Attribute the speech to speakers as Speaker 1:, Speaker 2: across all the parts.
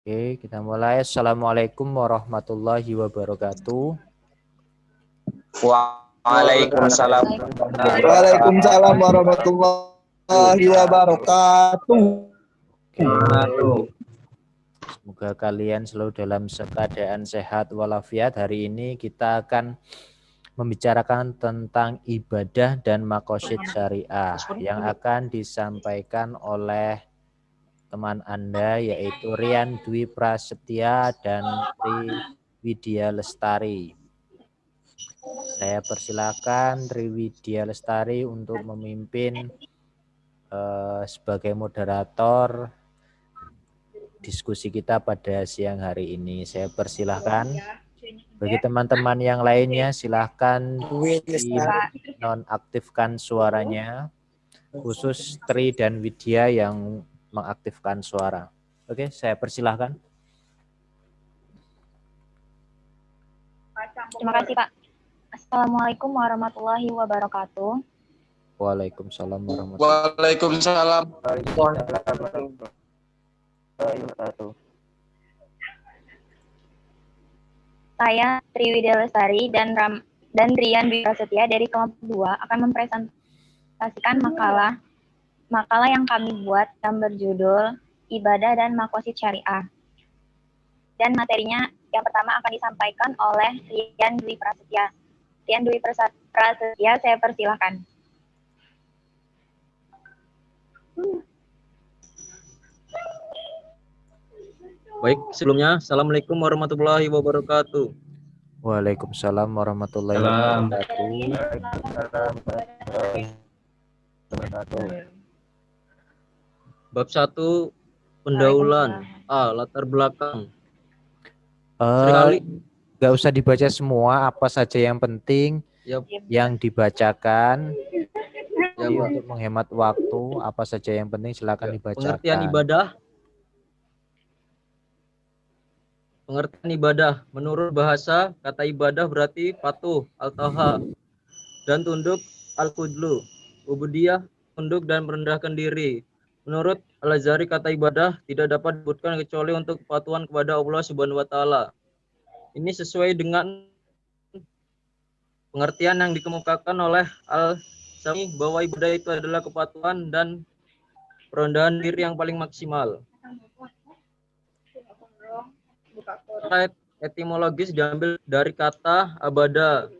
Speaker 1: Oke, kita mulai. Assalamualaikum warahmatullahi wabarakatuh.
Speaker 2: Waalaikumsalam.
Speaker 3: Waalaikumsalam warahmatullahi wabarakatuh.
Speaker 1: Oke, semoga kalian selalu dalam keadaan sehat walafiat. Hari ini kita akan membicarakan tentang ibadah dan makosid syariah yang akan disampaikan oleh teman Anda yaitu Rian Dwi Prasetya dan Tri Widya Lestari. Saya persilakan Tri Widya Lestari untuk memimpin sebagai moderator diskusi kita pada siang hari ini. Saya persilahkan. Bagi teman-teman yang lainnya silahkan nonaktifkan suaranya, khusus Tri dan Widya yang mengaktifkan suara. Oke, saya persilahkan.
Speaker 4: Terima kasih Pak. Assalamualaikum warahmatullahi wabarakatuh.
Speaker 1: Waalaikumsalam warahmatullahi
Speaker 2: Waalaikumsalam.
Speaker 1: wabarakatuh.
Speaker 4: Saya Tri Widya Lestari dan Rian Dwi Prasetya dari kelompok 2 akan mempresentasikan makalah yang kami buat yang berjudul Ibadah dan Makosid Syariah. Dan materinya yang pertama akan disampaikan oleh Rian Dwi Prasetya. Rian Dwi Prasetya, saya persilahkan.
Speaker 5: Baik, sebelumnya Assalamualaikum warahmatullahi wabarakatuh.
Speaker 1: Waalaikumsalam warahmatullahi wabarakatuh.
Speaker 5: Bab 1, pendahuluan. A. Latar belakang. Seringkali
Speaker 1: Nggak usah dibaca semua, apa saja yang penting yang dibacakan. Jadi untuk menghemat waktu, apa saja yang penting silakan dibacakan.
Speaker 5: Pengertian ibadah. Pengertian ibadah. Menurut bahasa, kata ibadah berarti patuh, al-taha, dan tunduk, al-kudlu. Ubudiyah, tunduk dan merendahkan diri. Menurut Al-Azhari, kata ibadah tidak dapat disebutkan kecuali untuk kepatuhan kepada Allah Subhanahu wa Ta'ala. Ini sesuai dengan pengertian yang dikemukakan oleh Al-Sami bahwa ibadah itu adalah kepatuhan dan perendahan diri yang paling maksimal. Terkait etimologis diambil dari kata abada.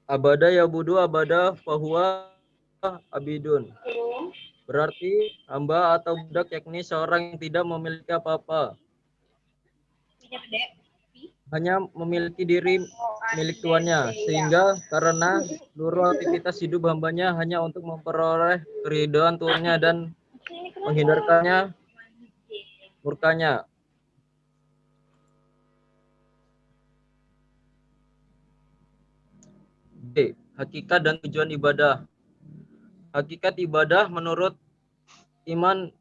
Speaker 5: Abada yabudu abada fahuwa abidun. Berarti hamba atau budak, yakni seorang yang tidak memiliki apa-apa, hanya memiliki diri milik tuannya, sehingga karena seluruh aktivitas hidup hambanya hanya untuk memperoleh keridhaan tuannya dan menghindarkannya murkanya. B. Hakikat dan tujuan ibadah. Hakikat ibadah menurut Imam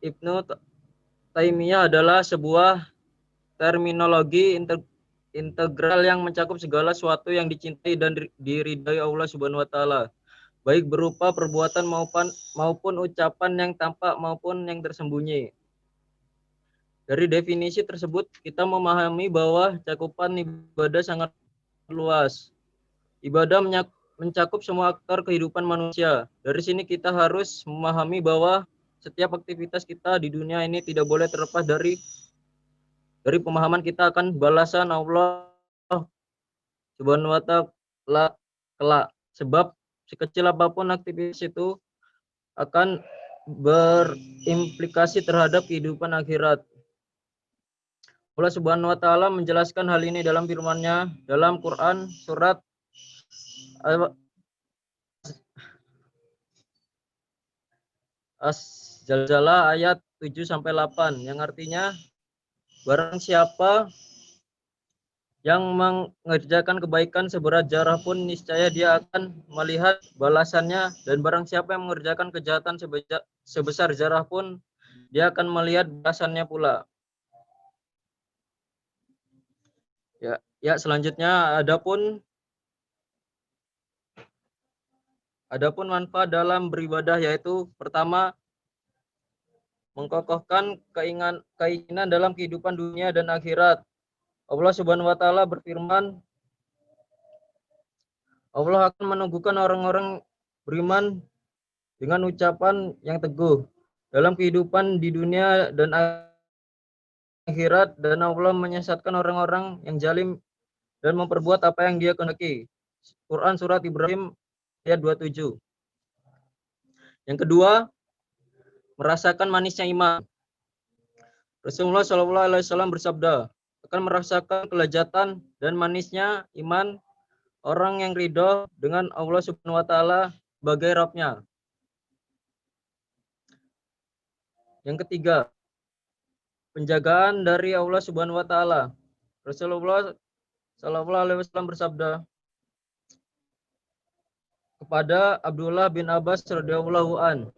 Speaker 5: Ibnu Taimiyah adalah sebuah terminologi integral yang mencakup segala sesuatu yang dicintai dan diridhai Allah Subhanahu wa Ta'ala, baik berupa perbuatan maupun ucapan yang tampak maupun yang tersembunyi. Dari definisi tersebut kita memahami bahwa cakupan ibadah sangat luas. Ibadah mencakup semua aktor kehidupan manusia. Dari sini kita harus memahami bahwa setiap aktivitas kita di dunia ini tidak boleh terlepas dari pemahaman kita akan balasan Allah Subhanahu wa Ta'ala kelak. Sebab sekecil apapun aktivitas itu akan berimplikasi terhadap kehidupan akhirat. Allah Subhanahu wa Ta'ala menjelaskan hal ini dalam firman-Nya dalam Quran surat As-Zalzalah ayat 7 sampai 8 yang artinya barang siapa yang mengerjakan kebaikan seberat zarah pun niscaya dia akan melihat balasannya, dan barang siapa yang mengerjakan kejahatan sebesar zarah pun dia akan melihat balasannya pula. Ya, selanjutnya adapun manfaat dalam beribadah, yaitu pertama, mengkokohkan keinginan dalam kehidupan dunia dan akhirat. Allah Subhanahu wa taala berfirman, Allah akan menunggukan orang-orang beriman dengan ucapan yang teguh dalam kehidupan di dunia dan akhirat, dan Allah menyesatkan orang-orang yang zalim dan memperbuat apa yang Dia kehendaki. Quran surat Ibrahim ayat 27. Yang kedua, merasakan manisnya iman. Rasulullah SAW bersabda, akan merasakan kelezatan dan manisnya iman orang yang ridho dengan Allah Subhanahu wa taala sebagai Rabb-Nya. Yang ketiga, penjagaan dari Allah Subhanahu wa taala. Rasulullah SAW bersabda kepada Abdullah bin Abbas radhiyallahu an,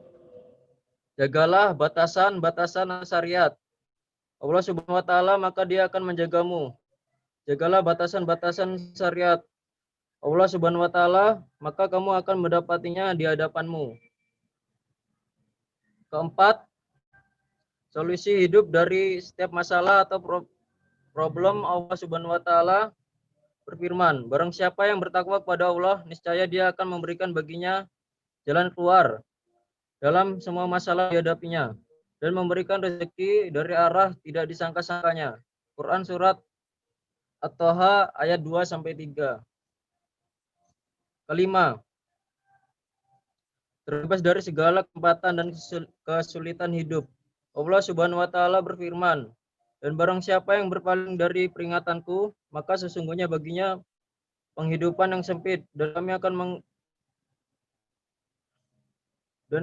Speaker 5: jagalah batasan-batasan syariat Allah Subhanahu wa taala, maka Dia akan menjagamu. Jagalah batasan-batasan syariat Allah Subhanahu wa taala, maka kamu akan mendapatinya di hadapanmu. Keempat, solusi hidup dari setiap masalah atau problem. Allah Subhanahu wa taala berfirman, barang siapa yang bertakwa kepada Allah, niscaya Dia akan memberikan baginya jalan keluar dalam semua masalah dihadapinya dan memberikan rezeki dari arah tidak disangka-sangkanya. Quran surat At-Taha ayat 2-3. Kelima, terbebas dari segala kesempatan dan kesulitan hidup. Allah Subhanahu wa taala berfirman, dan barang siapa yang berpaling dari peringatanku, maka sesungguhnya baginya penghidupan yang sempit, dan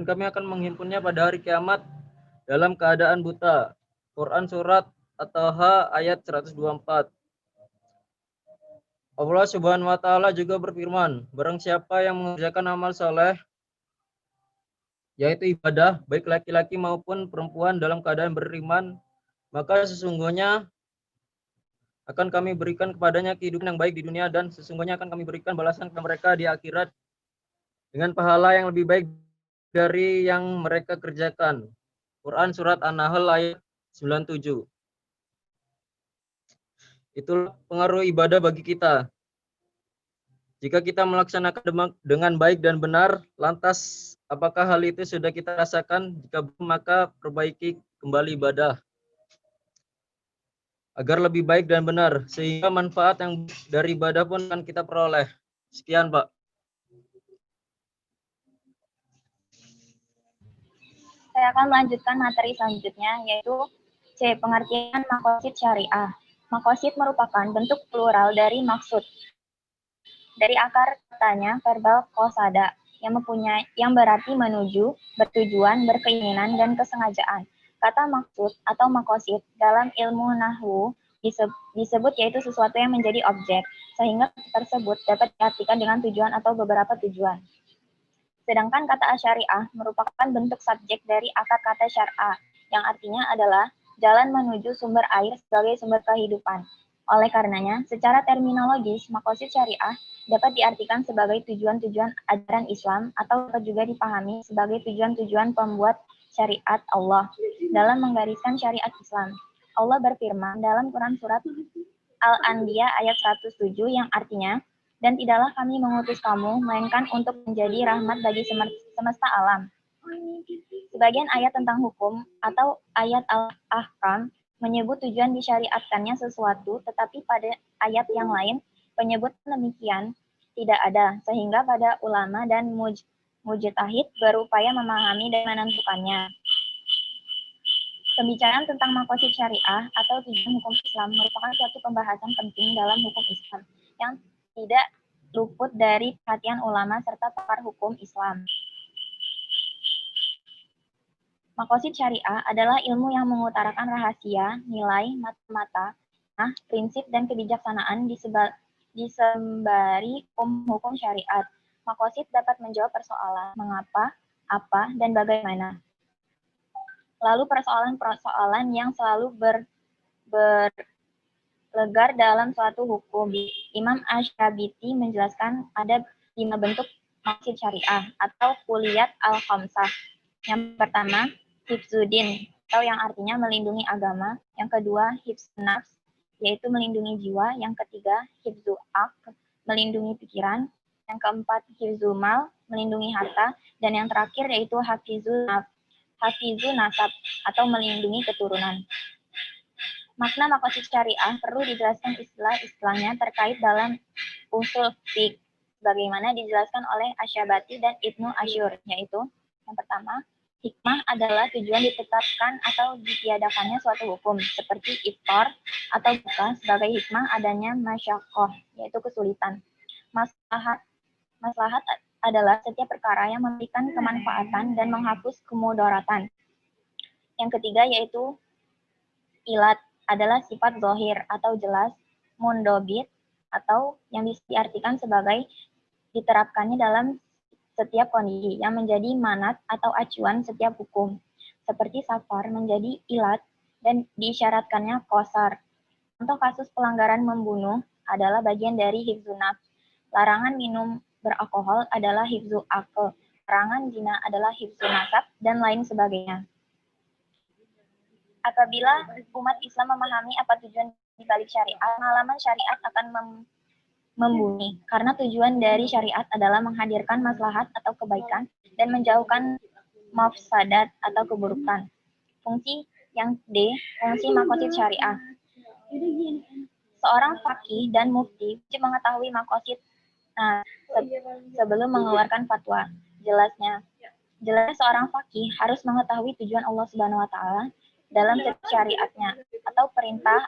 Speaker 5: kami akan menghimpunnya pada hari kiamat dalam keadaan buta. Quran surat At-Taha ayat 124. Allah Subhanahu wa taala juga berfirman, barang siapa yang mengerjakan amal soleh, yaitu ibadah, baik laki-laki maupun perempuan dalam keadaan beriman, maka sesungguhnya akan kami berikan kepadanya kehidupan yang baik di dunia, dan sesungguhnya akan kami berikan balasan kepada mereka di akhirat dengan pahala yang lebih baik dari yang mereka kerjakan. Quran surat An-Nahl ayat 97. Itulah pengaruh ibadah bagi kita. Jika kita melaksanakan dengan baik dan benar, lantas apakah hal itu sudah kita rasakan? Jika belum, maka perbaiki kembali ibadah agar lebih baik dan benar, sehingga manfaat yang dari ibadah pun akan kita peroleh. Sekian, Pak.
Speaker 4: Saya akan melanjutkan materi selanjutnya, yaitu C. Pengertian makosid syariah. Makosid merupakan bentuk plural dari maksud. Dari akar katanya verbal qasada, yang berarti menuju, bertujuan, berkeinginan, dan kesengajaan. Kata maksud atau makosid dalam ilmu nahwu disebut yaitu sesuatu yang menjadi objek, sehingga tersebut dapat diartikan dengan tujuan atau beberapa tujuan. Sedangkan kata asyariah merupakan bentuk subjek dari akar kata syar'a, yang artinya adalah jalan menuju sumber air sebagai sumber kehidupan. Oleh karenanya, secara terminologis, makosid syariah dapat diartikan sebagai tujuan-tujuan ajaran Islam atau dapat juga dipahami sebagai tujuan-tujuan pembuat syariat Allah dalam menggariskan syariat Islam. Allah berfirman dalam Quran surat Al-Anbiya ayat 107 yang artinya, dan tidaklah kami mengutus kamu, melainkan untuk menjadi rahmat bagi semesta alam. Sebagian ayat tentang hukum atau ayat al-ahkam menyebut tujuan disyariatkannya sesuatu, tetapi pada ayat yang lain penyebutan demikian tidak ada, sehingga pada ulama dan mujtahid berupaya memahami dan menentukannya. Pembicaraan tentang makosid syariah atau tujuan hukum Islam merupakan suatu pembahasan penting dalam hukum Islam yang tidak luput dari perhatian ulama serta pakar hukum Islam. Makosid syariah adalah ilmu yang mengutarakan rahasia, nilai, mata-mata, prinsip, dan kebijaksanaan disembari hukum syariat. Makosid dapat menjawab persoalan mengapa, apa, dan bagaimana. Lalu persoalan-persoalan yang selalu berlegar dalam suatu hukum. Imam Asy-Syabiti menjelaskan ada 5 bentuk makosid syariah atau kuliyat al-khamsah. Yang pertama, hifzuddin, atau yang artinya melindungi agama. Yang kedua, hifzun nafs, yaitu melindungi jiwa. Yang ketiga, hifzu aql, melindungi pikiran. Yang keempat, hifzul mal, melindungi harta. Dan yang terakhir yaitu hafizun nasab, atau melindungi keturunan. Makna maqasid syariah perlu dijelaskan istilah-istilahnya terkait dalam usul fiqh, bagaimana dijelaskan oleh Asyabati dan Ibnu Asyur, yaitu yang pertama, hikmah adalah tujuan ditetapkan atau ditiadakannya suatu hukum, seperti iftar atau buka. Sebagai hikmah adanya masyaqqah, yaitu kesulitan. Maslahat adalah setiap perkara yang memberikan kemanfaatan dan menghapus kemudaratan. Yang ketiga yaitu ilat adalah sifat zahir atau jelas, mundobit atau yang bisa diartikan sebagai diterapkannya dalam setiap kondisi yang menjadi manat atau acuan setiap hukum. Seperti safar menjadi ilat dan diisyaratkannya qasar. Contoh kasus pelanggaran membunuh adalah bagian dari hifzun nafs. Larangan minum beralkohol adalah hifzu aql. Larangan zina adalah hifzun nasab dan lain sebagainya. Apabila umat Islam memahami apa tujuan dibalik syariat, pengalaman syariat akan membumi, karena tujuan dari syariat adalah menghadirkan maslahat atau kebaikan dan menjauhkan mafsadat atau keburukan. Fungsi yang D, fungsi maqasid syariah. Seorang faqih dan mufti wajib mengetahui maqasid sebelum mengeluarkan fatwa. Jelasnya seorang faqih harus mengetahui tujuan Allah Subhanahu wa taala dalam syariatnya atau perintah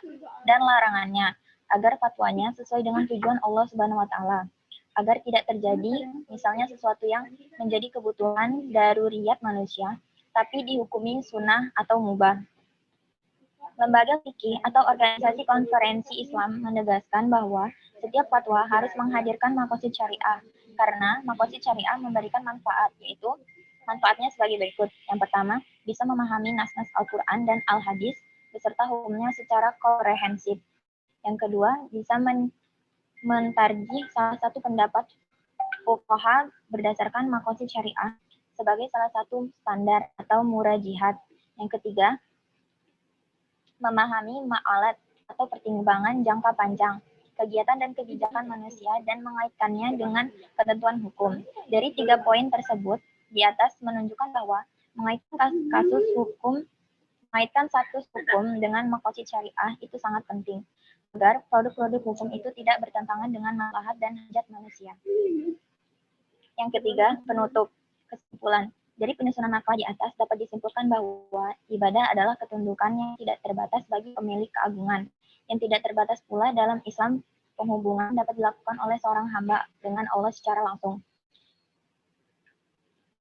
Speaker 4: dan larangannya, agar fatwanya sesuai dengan tujuan Allah Subhanahu wa taala, agar tidak terjadi misalnya sesuatu yang menjadi kebutuhan daruriyat manusia tapi dihukumi sunnah atau mubah. Lembaga fikih atau organisasi konferensi Islam menegaskan bahwa setiap fatwa harus menghadirkan maqasid syariah, karena maqasid syariah memberikan manfaat, yaitu manfaatnya sebagai berikut. Yang pertama, bisa memahami nas-nas Al-Quran dan Al-Hadis beserta hukumnya secara komprehensif. Yang kedua, bisa mentarjih salah satu pendapat fuqaha berdasarkan maqasid syariah sebagai salah satu standar atau murajihat. Yang ketiga, memahami ma'alat atau pertimbangan jangka panjang, kegiatan dan kebijakan manusia dan mengaitkannya dengan ketentuan hukum. Dari 3 poin tersebut di atas menunjukkan bahwa mengaitkan status hukum dengan maqasid syariah itu sangat penting, agar produk-produk hukum itu tidak bertentangan dengan maslahat dan hajat manusia. Yang ketiga, penutup. Kesimpulan. Dari penyusunan makalah di atas dapat disimpulkan bahwa ibadah adalah ketundukan yang tidak terbatas bagi pemilik keagungan. Yang tidak terbatas pula dalam Islam, penghubungan dapat dilakukan oleh seorang hamba dengan Allah secara langsung.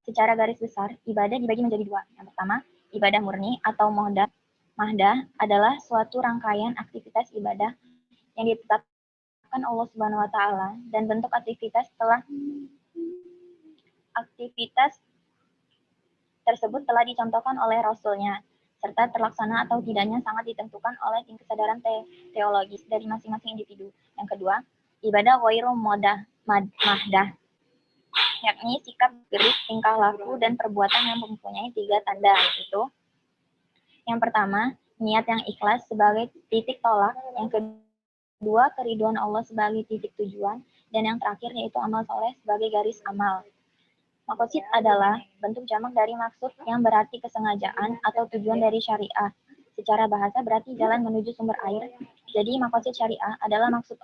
Speaker 4: Secara garis besar, ibadah dibagi menjadi 2. Yang pertama, ibadah murni atau mahdah adalah suatu rangkaian aktivitas ibadah yang ditetapkan Allah Subhanahu wa taala dan bentuk aktivitas tersebut telah dicontohkan oleh Rasulnya, serta terlaksana atau tidaknya sangat ditentukan oleh tingkat kesadaran teologis dari masing-masing individu. Yang kedua, ibadah ghairu mahdah, yakni sikap, gerak, tingkah laku, dan perbuatan yang mempunyai 3 tanda, yaitu yang pertama, niat yang ikhlas sebagai titik tolak, yang kedua, keridhaan Allah sebagai titik tujuan, dan yang terakhir yaitu amal soleh sebagai garis amal. Maqasid adalah bentuk jamak dari maksud yang berarti kesengajaan atau tujuan dari syariah. Secara bahasa berarti jalan menuju sumber air. Jadi maqasid syariah adalah maksud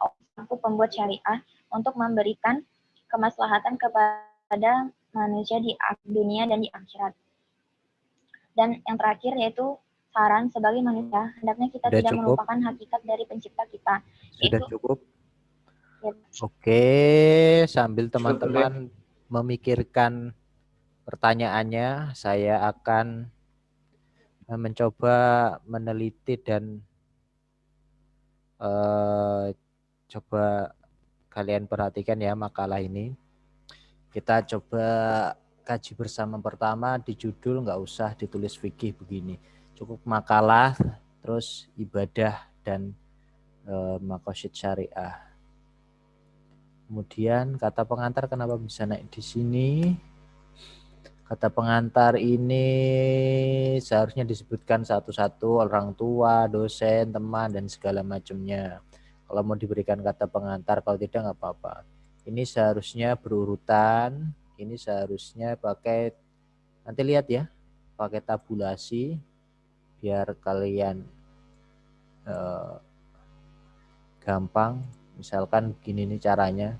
Speaker 4: pembuat syariah untuk memberikan kemaslahatan kepada manusia di dunia dan di akhirat. Dan yang terakhir yaitu saran sebagai manusia, hendaknya kita tidak melupakan hakikat dari pencipta kita.
Speaker 1: Sudah cukup? Ya. Oke, sambil teman-teman memikirkan pertanyaannya, saya akan mencoba meneliti dan coba kalian perhatikan ya makalah ini. Kita coba kaji bersama. Pertama di judul nggak usah ditulis fikih begini, cukup makalah, terus ibadah dan maqasid syariah. Kemudian kata pengantar kenapa bisa naik di sini? Kata pengantar ini seharusnya disebutkan satu-satu, orang tua, dosen, teman, dan segala macamnya. Kalau mau diberikan kata pengantar, kalau tidak nggak apa-apa. Ini seharusnya berurutan, ini seharusnya pakai, nanti lihat ya, pakai tabulasi, biar kalian gampang. Misalkan begini nih caranya.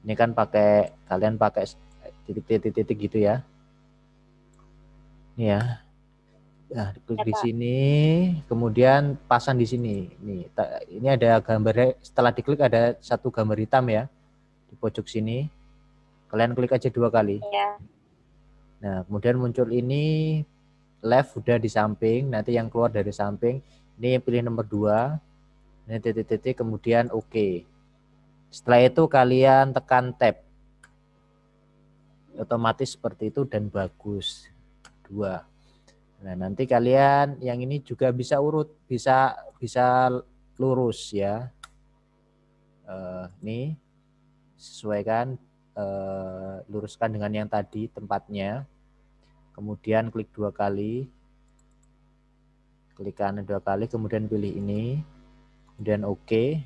Speaker 1: Ini kan kalian pakai titik-titik gitu ya. Ini ya. Nah, klik di sini, kemudian pasang di sini. Nih, ini ada gambarnya. Setelah diklik ada satu gambar hitam ya di pojok sini. Kalian klik aja 2 kali.
Speaker 4: Ya.
Speaker 1: Nah, kemudian muncul ini left udah di samping. Nanti yang keluar dari samping ini pilih nomor 2. Ini titik-titik, kemudian oke. Setelah itu kalian tekan tab. Otomatis seperti itu dan bagus. 2. Nah, nanti kalian yang ini juga bisa urut, bisa lurus ya. Ini sesuaikan, luruskan dengan yang tadi tempatnya. Kemudian klik 2 kali. Klik kanan 2 kali, kemudian pilih ini. Kemudian oke.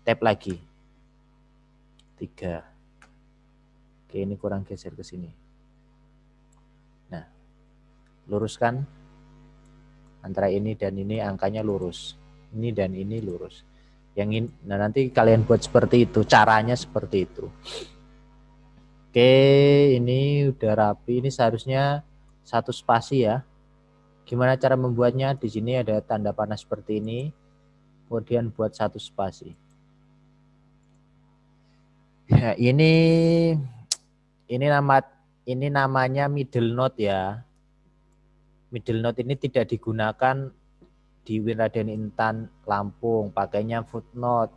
Speaker 1: Tap lagi. 3. Oke, ini kurang geser ke sini. Nah, luruskan antara ini dan ini, angkanya lurus. Ini dan ini lurus. Yang ini, nah nanti kalian buat seperti itu, caranya seperti itu. Oke, ini udah rapi. Ini seharusnya 1 spasi ya. Gimana cara membuatnya? Di sini ada tanda panah seperti ini. Kemudian buat 1 spasi. Ya, ini namanya middle note ya. Middle note ini tidak digunakan di Winraden Intan Lampung, pakainya footnote.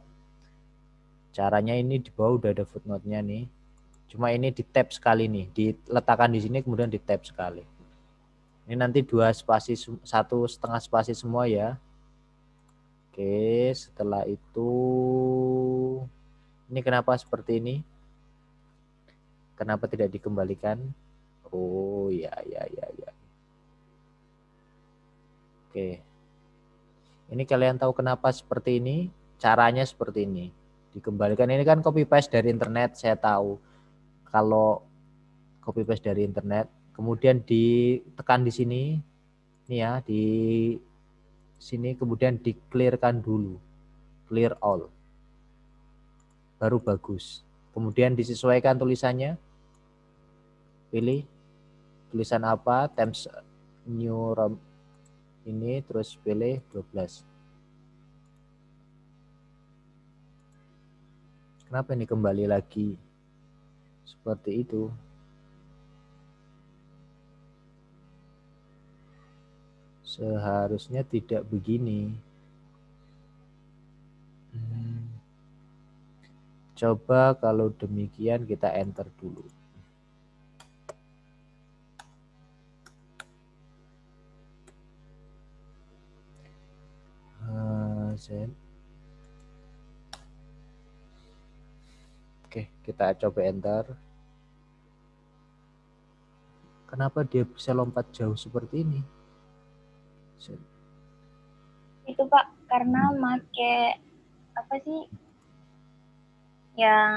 Speaker 1: Caranya ini di bawah udah ada footnote-nya nih. Cuma ini di tab sekali nih, diletakkan di sini kemudian di tab sekali. Ini nanti 2 spasi, 1,5 spasi semua ya. Oke, setelah itu ini kenapa seperti ini? Kenapa tidak dikembalikan? Oh ya. Oke. Ini kalian tahu kenapa seperti ini? Caranya seperti ini. Dikembalikan, ini kan copy paste dari internet, saya tahu. Kalau copy paste dari internet, kemudian ditekan di sini. Nih ya, di sini kemudian di-clearkan dulu. Clear all. Baru bagus. Kemudian disesuaikan tulisannya. Pilih tulisan apa? Times New Roman ini, terus pilih 12. Kenapa ini kembali lagi seperti itu? Seharusnya tidak begini. Coba kalau demikian kita enter dulu. Oke, kita coba enter. Kenapa dia bisa lompat jauh seperti ini?
Speaker 4: Itu Pak, karena make apa sih yang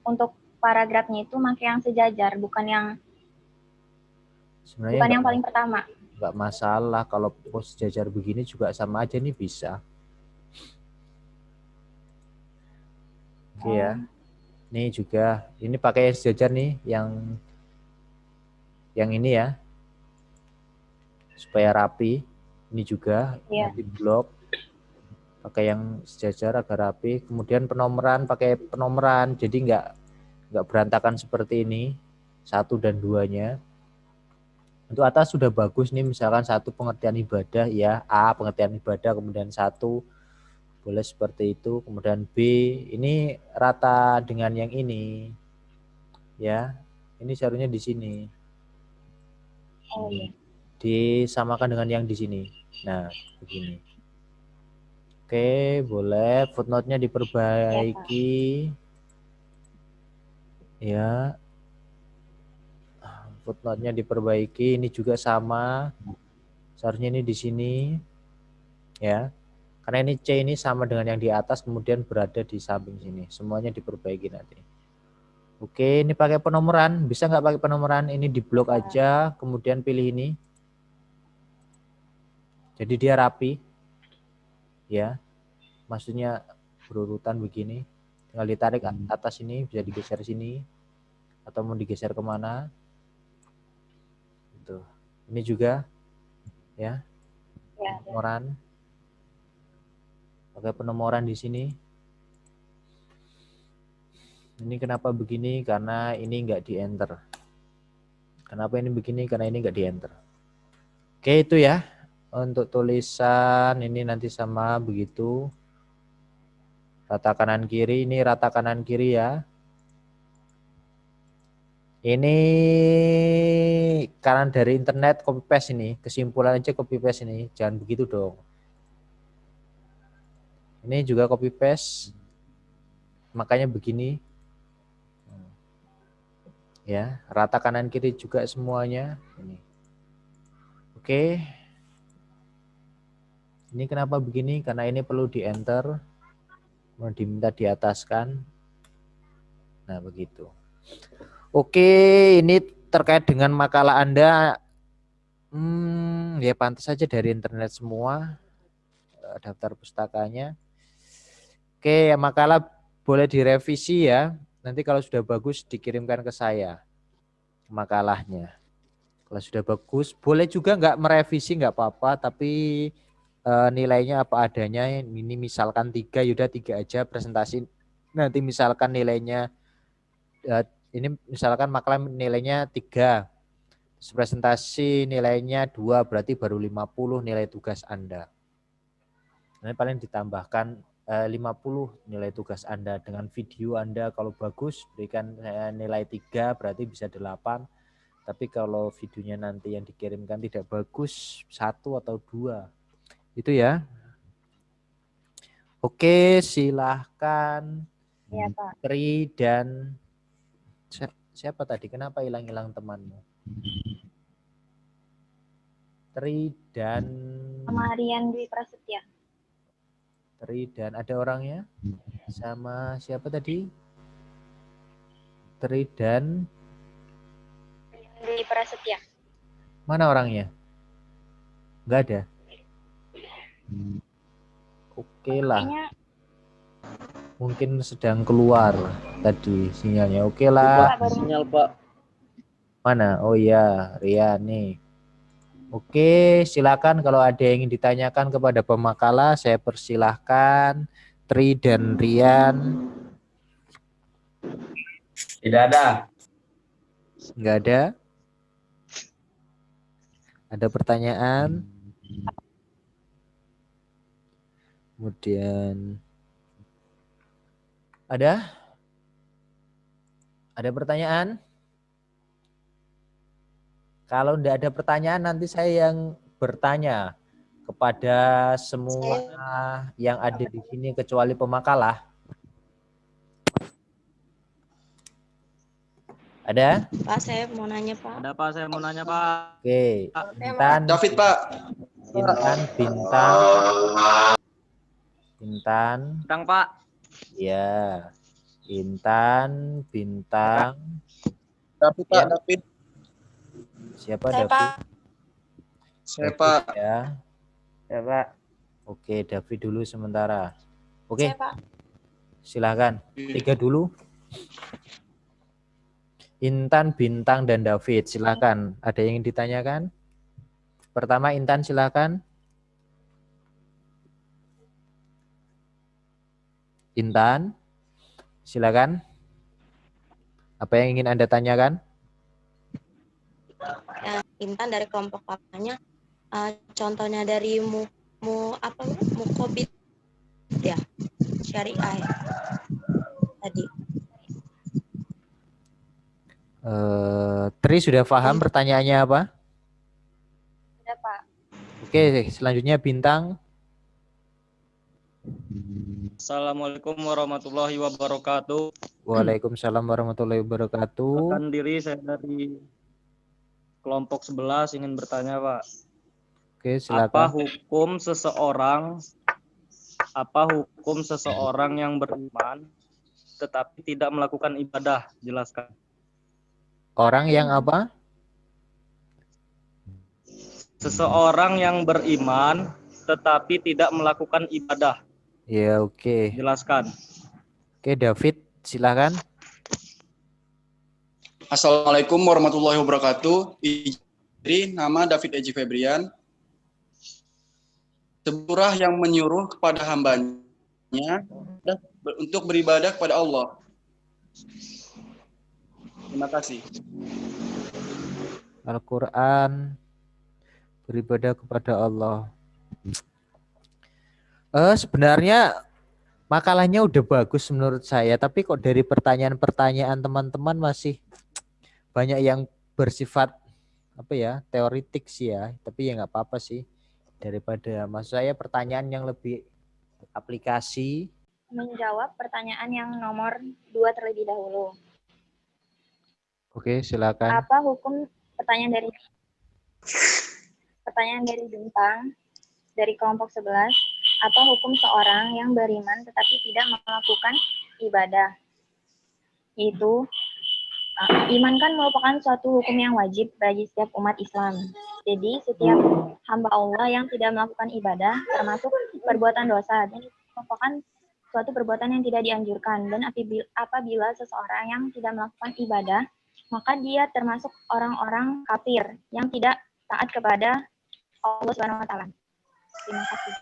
Speaker 4: untuk paragrafnya itu make yang sejajar, bukan yang
Speaker 1: sebenarnya
Speaker 4: yang paling pertama.
Speaker 1: Enggak masalah, kalau pos sejajar begini juga sama aja nih bisa. Oke ya. Ini juga, ini pakai sejajar nih yang ini ya. Supaya rapi. Ini juga nanti blok pakai yang sejajar agar rapi. Kemudian penomoran pakai penomoran, jadi enggak berantakan seperti ini. 1 dan 2-nya. Untuk atas sudah bagus nih, misalkan 1 pengertian ibadah ya, A pengertian ibadah, kemudian 1 boleh seperti itu, kemudian B ini rata dengan yang ini ya, ini seharusnya di sini. Disamakan dengan yang di sini. Nah, begini. Oke, boleh footnote-nya diperbaiki. Ya. Footnote-nya diperbaiki. Ini juga sama. Seharusnya ini di sini. Ya. Karena ini C ini sama dengan yang di atas, kemudian berada di samping sini. Semuanya diperbaiki nanti. Oke, ini pakai penomoran. Bisa nggak pakai penomoran? Ini di blok aja, kemudian pilih ini. Jadi dia rapi. Ya. Maksudnya berurutan begini. Tinggal ditarik atas ini, bisa digeser sini. Atau mau digeser kemana. Gitu. Ini juga. Ya. Penomoran. Pakai penomoran di sini. Ini kenapa begini? Karena ini nggak di enter. Kenapa ini begini? Karena ini nggak di enter. Oke, itu ya. Untuk tulisan ini nanti sama begitu. Rata kanan kiri, ini rata kanan kiri ya. Ini karena dari internet copy paste ini. Kesimpulan aja copy paste ini. Jangan begitu dong. Ini juga copy paste. Makanya begini. Ya, rata kanan kiri juga semuanya. Ini. Oke. Ini kenapa begini? Karena ini perlu di enter. Mau diminta di atas kan. Nah, begitu. Oke, ini terkait dengan makalah Anda. Ya pantas saja dari internet semua. Daftar pustakanya. Oke, makalah boleh direvisi ya. Nanti kalau sudah bagus dikirimkan ke saya makalahnya. Kalau sudah bagus, boleh juga nggak merevisi nggak apa-apa, tapi nilainya apa adanya. Ini misalkan 3, yaudah 3 aja presentasi. Nanti misalkan nilainya, ini misalkan makalah nilainya 3, presentasi nilainya 2, berarti baru 50 nilai tugas Anda. Nanti paling ditambahkan 50 nilai tugas Anda. Dengan video Anda kalau bagus berikan nilai 3, berarti bisa 8. Tapi kalau videonya nanti yang dikirimkan tidak bagus, 1 atau 2. Itu ya. Oke, silahkan.
Speaker 4: Iya, Pak.
Speaker 1: Tri dan siapa tadi? Kenapa hilang-hilang temanmu? Tri dan
Speaker 4: Sama Rian Dwi Prasetya.
Speaker 1: Tri dan ada orangnya? Sama siapa tadi? Tri dan
Speaker 4: Dwi Prasetya.
Speaker 1: mana orangnya? Enggak ada. Oke lah.
Speaker 4: Kayaknya
Speaker 1: Mungkin sedang keluar tadi sinyalnya. Oke lah.
Speaker 5: Pak, sinyal Pak.
Speaker 1: Mana? Oh iya, Rian nih. Oke, silakan kalau ada yang ingin ditanyakan kepada pemakalah, saya persilahkan. Tri dan Rian.
Speaker 2: Tidak ada.
Speaker 1: Enggak ada? Ada pertanyaan? Kemudian ada? Ada pertanyaan? Kalau enggak ada pertanyaan, nanti saya yang bertanya kepada semua yang ada di sini kecuali pemakalah. Ada?
Speaker 6: Pak, saya mau nanya, Pak.
Speaker 5: Ada Pak, saya mau nanya Pak.
Speaker 1: Oke. Intan,
Speaker 2: David, Pak.
Speaker 1: Intan, Bintang. Intan.
Speaker 5: Bintang Pak.
Speaker 1: Ya. Intan, Bintang.
Speaker 3: David, Pak,
Speaker 1: Ya.
Speaker 3: David.
Speaker 1: Siapa
Speaker 6: Saya,
Speaker 1: David?
Speaker 6: Pak.
Speaker 2: Saya,
Speaker 1: David,
Speaker 2: Pak.
Speaker 1: ya.
Speaker 5: Ya Pak.
Speaker 1: Oke, David dulu sementara. Oke,
Speaker 6: Saya, Pak.
Speaker 1: silahkan. 3 dulu. Intan, Bintang, dan David. Silahkan. Ada yang ingin ditanyakan? Pertama, Intan silahkan. Intan, silakan. Apa yang ingin Anda tanyakan?
Speaker 6: Intan dari kelompok papanya. Contohnya dari Mukobit ya, syariah ya. Tadi.
Speaker 1: Tri sudah paham pertanyaannya apa?
Speaker 4: Sudah, Pak.
Speaker 1: Oke, selanjutnya Bintang.
Speaker 5: Assalamualaikum warahmatullahi wabarakatuh.
Speaker 1: Waalaikumsalam warahmatullahi wabarakatuh.
Speaker 5: Perkenalkan diri saya dari kelompok 11 ingin bertanya, Pak.
Speaker 1: Oke,
Speaker 5: Apa
Speaker 1: silakan.
Speaker 5: hukum seseorang yang beriman tetapi tidak melakukan ibadah? Jelaskan.
Speaker 1: Orang yang apa?
Speaker 5: Seseorang yang beriman tetapi tidak melakukan ibadah.
Speaker 1: Ya, oke.
Speaker 5: Jelaskan.
Speaker 1: Oke, David, silakan.
Speaker 7: Assalamualaikum warahmatullahi wabarakatuh. Nama David Eji Febrian. Sebuah yang menyuruh kepada hambanya untuk beribadah kepada Allah. Terima kasih.
Speaker 1: Al-Quran, beribadah kepada Allah. Sebenarnya makalahnya udah bagus menurut saya, tapi kok dari pertanyaan-pertanyaan teman-teman masih banyak yang bersifat apa ya, teoritik sih ya. Tapi ya nggak apa-apa sih, daripada maksud saya pertanyaan yang lebih aplikasi.
Speaker 4: Menjawab pertanyaan yang nomor 2 terlebih dahulu.
Speaker 1: Oke, silakan.
Speaker 4: Apa hukum pertanyaan dari Bintang dari kelompok 11? Apa hukum seorang yang beriman tetapi tidak melakukan ibadah? Itu iman kan merupakan suatu hukum yang wajib bagi setiap umat Islam. Jadi setiap hamba Allah yang tidak melakukan ibadah termasuk perbuatan dosa dan itu merupakan suatu perbuatan yang tidak dianjurkan. Dan apabila seseorang yang tidak melakukan ibadah, maka dia termasuk orang-orang kafir yang tidak taat kepada Allah Subhanahu wa taala. Terima kasih.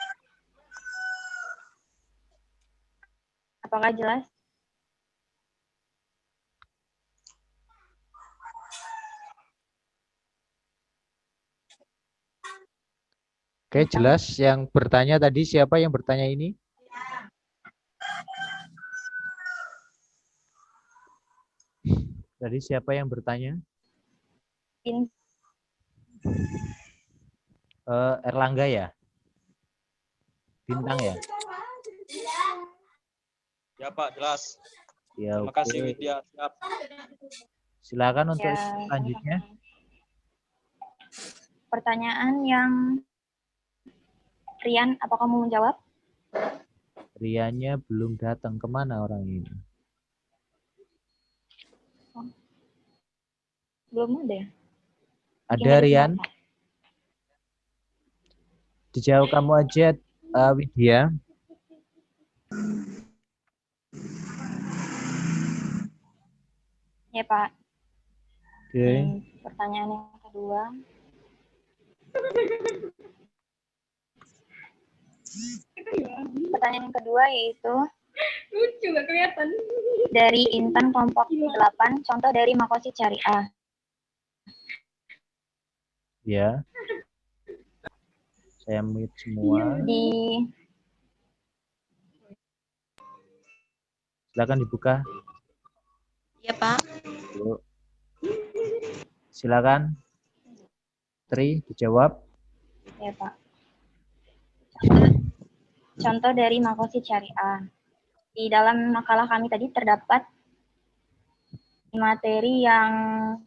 Speaker 4: Apakah jelas?
Speaker 1: Oke, jelas. Yang bertanya tadi siapa yang bertanya ini? Tadi siapa yang bertanya? Erlangga ya? Bintang ya?
Speaker 5: Ya, Pak, jelas.
Speaker 1: Ya,
Speaker 5: Terima
Speaker 1: oke.
Speaker 5: kasih, Widya. Siap.
Speaker 1: Silakan untuk
Speaker 4: Ya,
Speaker 1: selanjutnya.
Speaker 4: pertanyaan yang Rian, apa kamu menjawab?
Speaker 1: Riannya belum datang. Kemana orang ini?
Speaker 4: Belum ada ya?
Speaker 1: Ada Rian? Dijawab kamu aja, Widya.
Speaker 4: Ya, Pak.
Speaker 1: Oke.
Speaker 4: Pertanyaan yang kedua. Pertanyaan yang kedua yaitu lucu gak kelihatan. Dari Intan kelompok 8, contoh dari makosid syariah.
Speaker 1: Ya. Saya mute semua. Silakan dibuka.
Speaker 6: Iya, Pak.
Speaker 1: Yuk. Silakan. Tri, dijawab.
Speaker 4: Ya, Pak. Contoh dari makosid syariah. Di dalam makalah kami tadi terdapat materi yang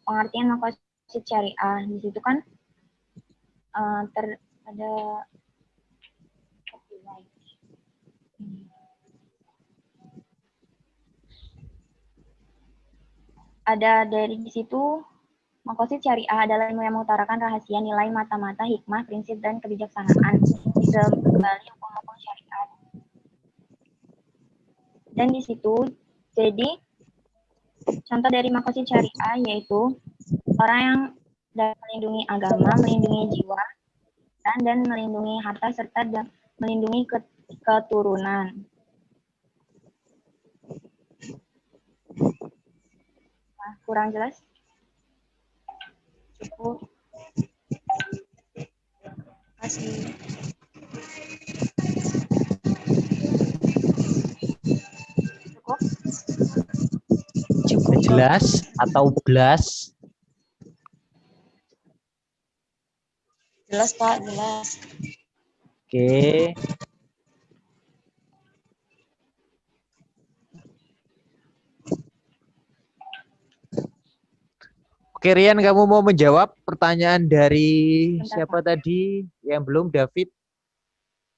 Speaker 4: pengertian makosid syariah. Di situ kan ada dari di situ makosid syariah adalah ilmu yang mengutarakan rahasia, nilai, mata-mata, hikmah, prinsip, dan kebijaksanaan di sebalik hukum-hukum syariat. Dan di situ, jadi contoh dari makosid syariah yaitu orang yang dapat melindungi agama, melindungi jiwa, dan melindungi harta serta melindungi keturunan. Nah, kurang jelas? Cukup. Terima kasih. Cukup?
Speaker 1: Coba jelas atau belas?
Speaker 6: Jelas, Pak, jelas.
Speaker 1: Oke. Oke, Rian, kamu mau menjawab pertanyaan dari
Speaker 4: Bentar,
Speaker 1: siapa tadi yang belum? David?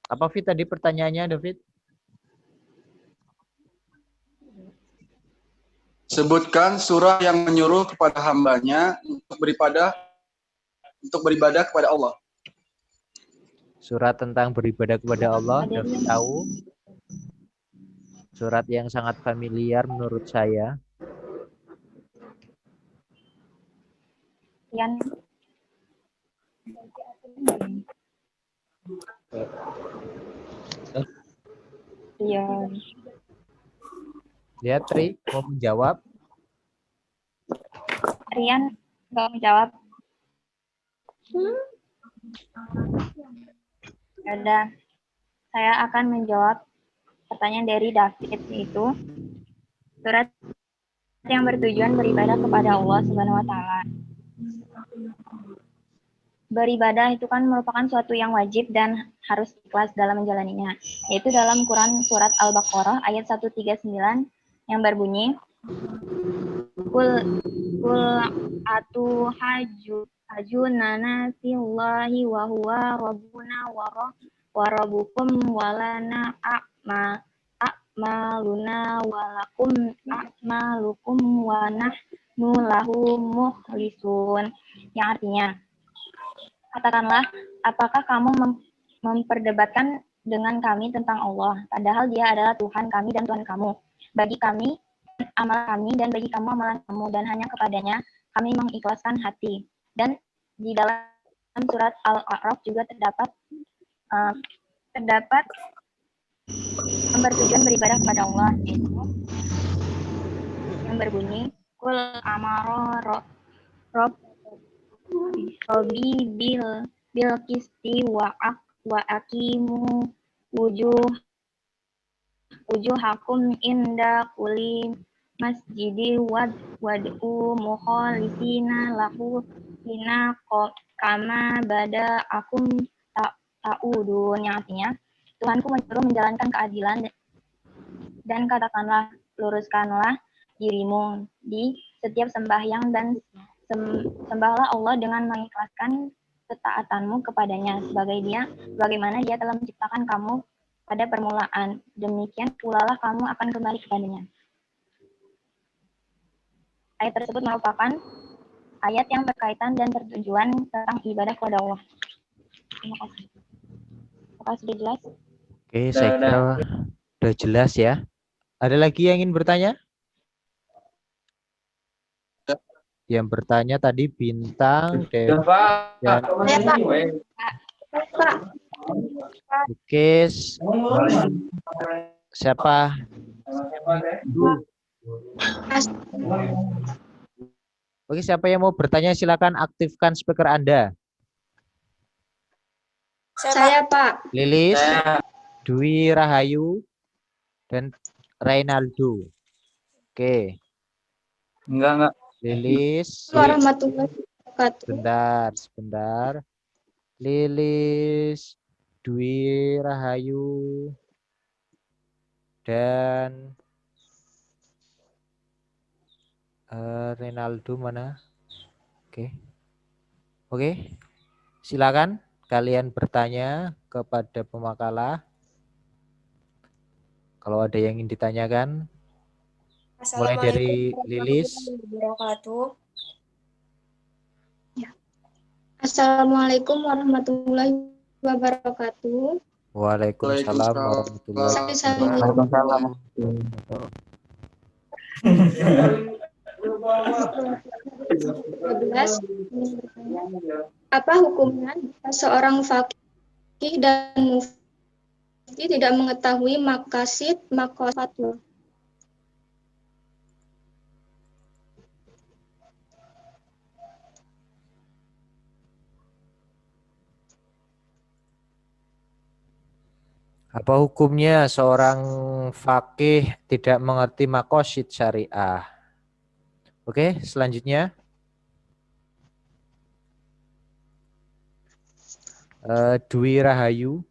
Speaker 1: Apa Fit tadi pertanyaannya, David?
Speaker 7: Sebutkan surah yang menyuruh kepada hambanya untuk beribadah kepada Allah.
Speaker 1: Surat tentang beribadah kepada Allah,
Speaker 4: Ada
Speaker 1: David
Speaker 4: Rian.
Speaker 1: tahu. Surat yang sangat familiar menurut saya.
Speaker 4: Rian. Rian.
Speaker 1: Lihat, Tri, mau menjawab.
Speaker 4: Rian nggak menjawab. Yaudah, saya akan menjawab pertanyaan dari David, yaitu surat yang bertujuan beribadah kepada Allah Subhanahu wa Ta'ala. Beribadah itu kan merupakan suatu yang wajib dan harus ikhlas dalam menjalaninya, yaitu dalam Quran surat Al-Baqarah ayat 139 yang berbunyi, Kul hajunana fillahi wa huwa rabbuna wa rabbukum walana a'maluna walakum a'malukum wa nahnu lahu mukhlisun, yang artinya, katakanlah, apakah kamu memperdebatkan dengan kami tentang Allah, padahal Dia adalah Tuhan kami dan Tuhan kamu. Bagi kami amalan kami dan bagi kamu amalan kamu, dan hanya kepadanya kami mengikhlaskan hati. Dan di dalam surat Al-A'raf juga terdapat yang bertujuan beribadah kepada Allah, yaitu yang berbunyi, Kul amaro Robi bil kisti wa akimu wujuhakum inda kuli masjidi wad'u mukhalisina lahu lina kama bada akum ta'udun, yang artinya, Tuhanku menyuruh menjalankan keadilan dan katakanlah, luruskanlah dirimu di setiap sembahyang dan sembahlah Allah dengan mengikhlaskan ketaatanmu kepadanya bagaimana Dia telah menciptakan kamu pada permulaan. Demikian pula lah kamu akan kembali kepadanya. Ayat tersebut merupakan ayat yang berkaitan dan bertujuan tentang ibadah kepada Allah. Terima kasih. Apakah sudah jelas?
Speaker 1: Oke, saya kira sudah jelas ya. Ada lagi yang ingin bertanya? Yang bertanya tadi Bintang, David, dan Oke, siapa? Oke, siapa yang mau bertanya silakan aktifkan speaker Anda.
Speaker 6: Saya, Pak.
Speaker 1: Lilis, Dwi Rahayu, dan Reynaldo. Oke.
Speaker 2: Enggak.
Speaker 1: Lilis.
Speaker 6: Warahmatullahi wabarakatuh.
Speaker 1: Sebentar. Lilis, Dwi Rahayu, dan Reynaldo mana? Oke. Silakan kalian bertanya kepada pemakalah. Kalau ada yang ingin ditanyakan, mulai dari Lilis.
Speaker 6: Assalamualaikum warahmatullahi wabarakatuh.
Speaker 1: Waalaikumsalam warahmatullahi
Speaker 6: Saya
Speaker 1: wabarakatuh.
Speaker 6: Apa hukumnya jika seorang faqih dan mufti tidak mengetahui maqasid fatwa?
Speaker 1: Apa hukumnya seorang faqih tidak mengerti maqasid syariah? Oke, selanjutnya. Dwi Rahayu.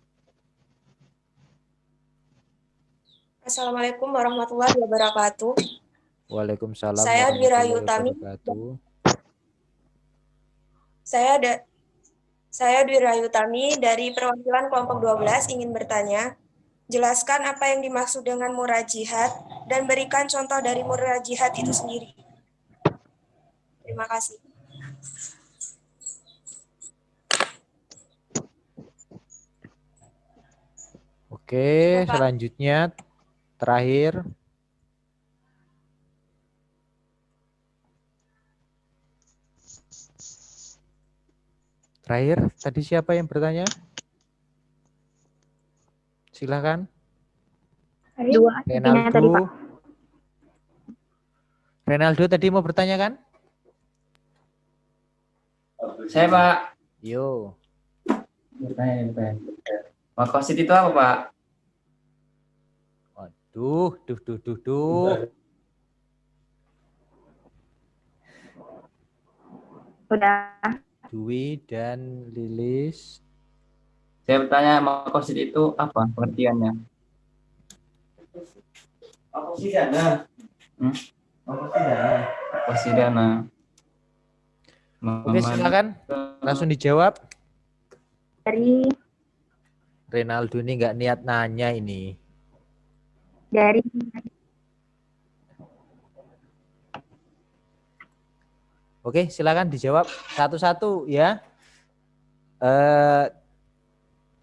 Speaker 8: Assalamualaikum warahmatullahi wabarakatuh.
Speaker 1: Waalaikumsalam
Speaker 8: Saya Dwi Rahayu
Speaker 1: warahmatullahi wabarakatuh.
Speaker 8: Saya Dwi Rayutami dari perwakilan kelompok 12 ingin bertanya, jelaskan apa yang dimaksud dengan murajihat dan berikan contoh dari murajihat itu sendiri. Terima kasih.
Speaker 1: Oke,
Speaker 8: Ya, Pak.
Speaker 1: selanjutnya terakhir. Terakhir, tadi siapa yang bertanya? Silakan.
Speaker 4: Dua tipinya tadi, Pak.
Speaker 1: Renaldo tadi mau bertanya kan?
Speaker 2: Saya Pak.
Speaker 1: Yo.
Speaker 2: Bertanya. Makosid itu apa Pak?
Speaker 1: Waduh, duh.
Speaker 4: Udah.
Speaker 1: Dwi dan Lilis.
Speaker 2: Saya bertanya makosid itu apa pengertiannya? Makosidana. Makosidana.
Speaker 1: Oke, silakan. Langsung dijawab.
Speaker 4: Dari
Speaker 1: Renaldo ini nggak niat nanya ini. Oke, silakan dijawab satu-satu ya.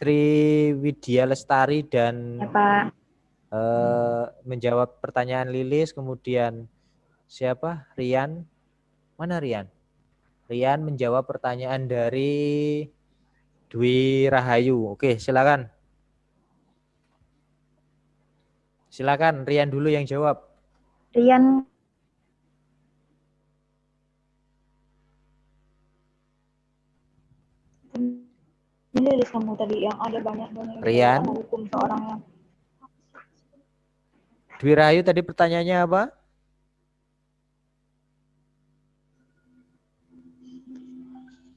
Speaker 1: Triwidya Lestari dan
Speaker 4: ya, Pak.
Speaker 1: menjawab pertanyaan Lilis, kemudian siapa? Rian. Mana Rian? Rian menjawab pertanyaan dari Dwi Rahayu. Oke, silakan. Silakan Rian dulu yang jawab.
Speaker 4: Rian. Ini kamu tadi yang ada banyak
Speaker 1: Rian.
Speaker 4: hukum seorang yang
Speaker 1: Dwi Rahayu tadi pertanyaannya apa?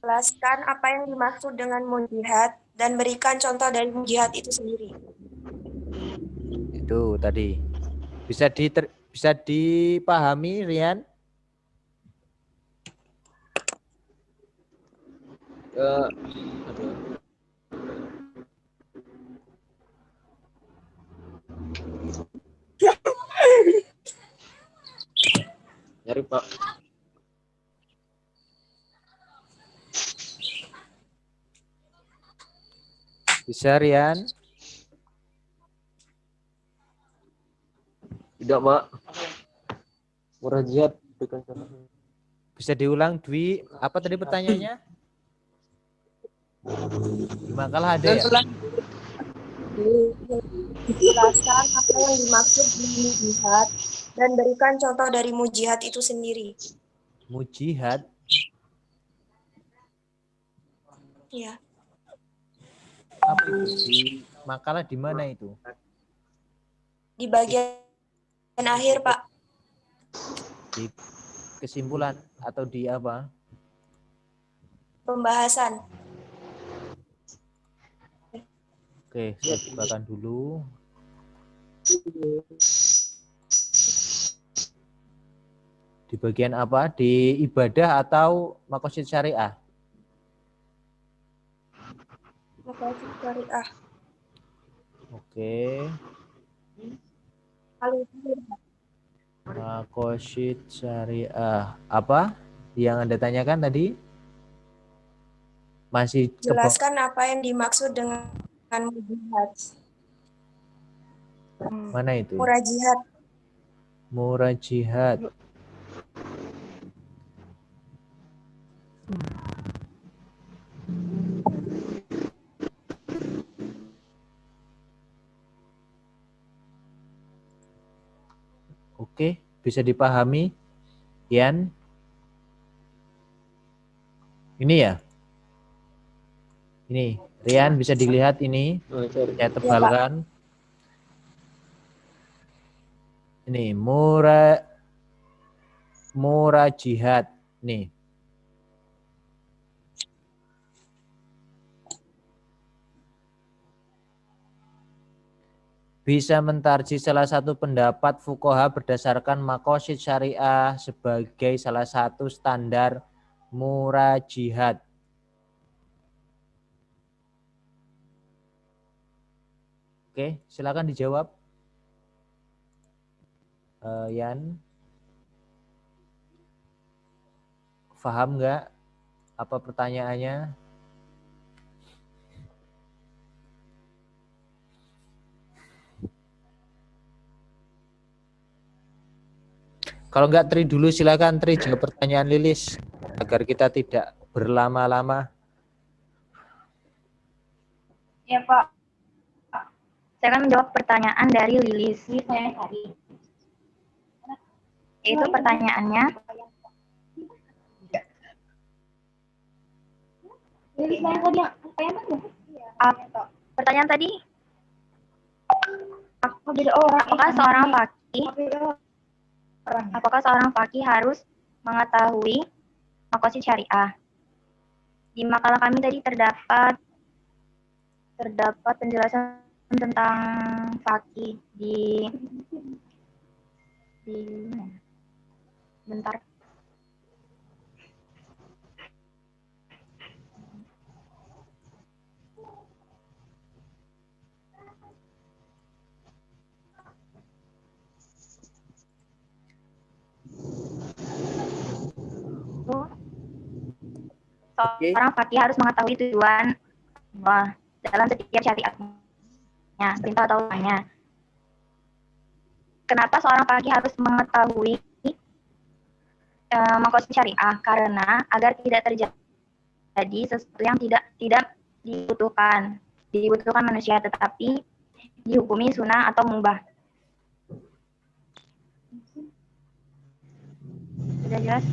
Speaker 8: Jelaskan apa yang dimaksud dengan mujihad dan berikan contoh dari mujihad itu sendiri.
Speaker 1: Itu tadi. Bisa dipahami Rian?
Speaker 5: Nyari Pak.
Speaker 1: Bisa Rian?
Speaker 5: Tidak Pak. Murajiat.
Speaker 1: Bisa diulang Dwi, apa tadi pertanyaannya? Di makalah ada ya?
Speaker 8: Jelaskan apa yang dimaksud dengan mujihad dan berikan contoh dari mujihad itu sendiri.
Speaker 1: Mujihad?
Speaker 8: Ya.
Speaker 1: Apa itu? Di makalah di mana itu?
Speaker 8: Di bagian akhir, Pak.
Speaker 1: Di kesimpulan atau di apa?
Speaker 8: Pembahasan.
Speaker 1: Oke, saya bukakan dulu. Di bagian apa? Di ibadah atau maqasid syariah?
Speaker 8: Maqasid syariah.
Speaker 1: Oke. Maqasid syariah. Apa yang Anda tanyakan tadi? Masih
Speaker 8: Jelaskan apa yang dimaksud dengan mujihad.
Speaker 1: Mana itu?
Speaker 8: Murajihat.
Speaker 1: Murajihat. Oke, bisa dipahami, Yan? Ini ya? Ini, Rian bisa dilihat ini. Saya tebalkan. Ini murajihat nih. Bisa mentarji salah satu pendapat fuqaha berdasarkan maqasid syariah sebagai salah satu standar murajihat. Oke, silakan dijawab. Yan, paham nggak apa pertanyaannya? Kalau nggak Tri dulu, silakan Tri jawab pertanyaan Lilis agar kita tidak berlama-lama.
Speaker 4: Ya Pak, saya akan menjawab pertanyaan dari Lilis. Saya tadi. Itu pertanyaannya. Pertanyaan tadi. Apakah seorang faqih harus mengetahui maqasid syariah? Di makalah kami tadi terdapat penjelasan tentang faqih di bentar. Seorang faqih harus mengetahui tujuan dalam setiap syariatnya, perintah atau larangannya. Kenapa seorang faqih harus mengetahui maqasid syariah? Karena agar tidak terjadi sesuatu yang tidak dibutuhkan manusia, tetapi dihukumi sunnah atau mubah. Sudah jelas?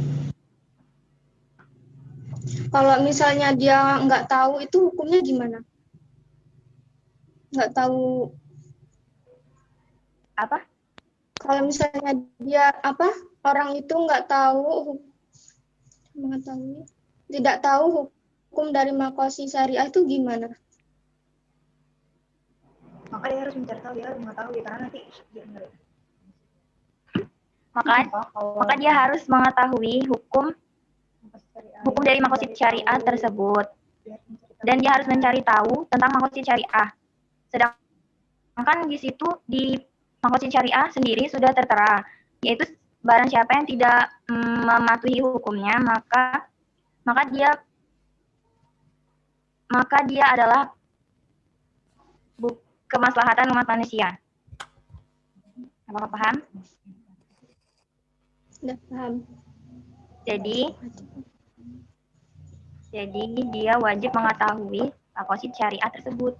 Speaker 6: Kalau misalnya dia nggak tahu itu hukumnya gimana? Nggak tahu
Speaker 4: apa?
Speaker 6: Kalau misalnya dia orang itu tidak tahu hukum dari maqasid syariah itu gimana?
Speaker 4: Maka dia harus mencari tahu, dia harus mengetahui karena nanti maka dia harus mengetahui hukum dari maqasid syariah tersebut, dan dia harus mencari tahu tentang maqasid syariah. Sedangkan di situ di maqasid syariah sendiri sudah tertera, yaitu barang siapa yang tidak mematuhi hukumnya, maka dia adalah kemaslahatan umat manusia. Apakah paham?
Speaker 6: Sudah paham.
Speaker 4: Jadi dia wajib mengetahui maqasid syariah tersebut.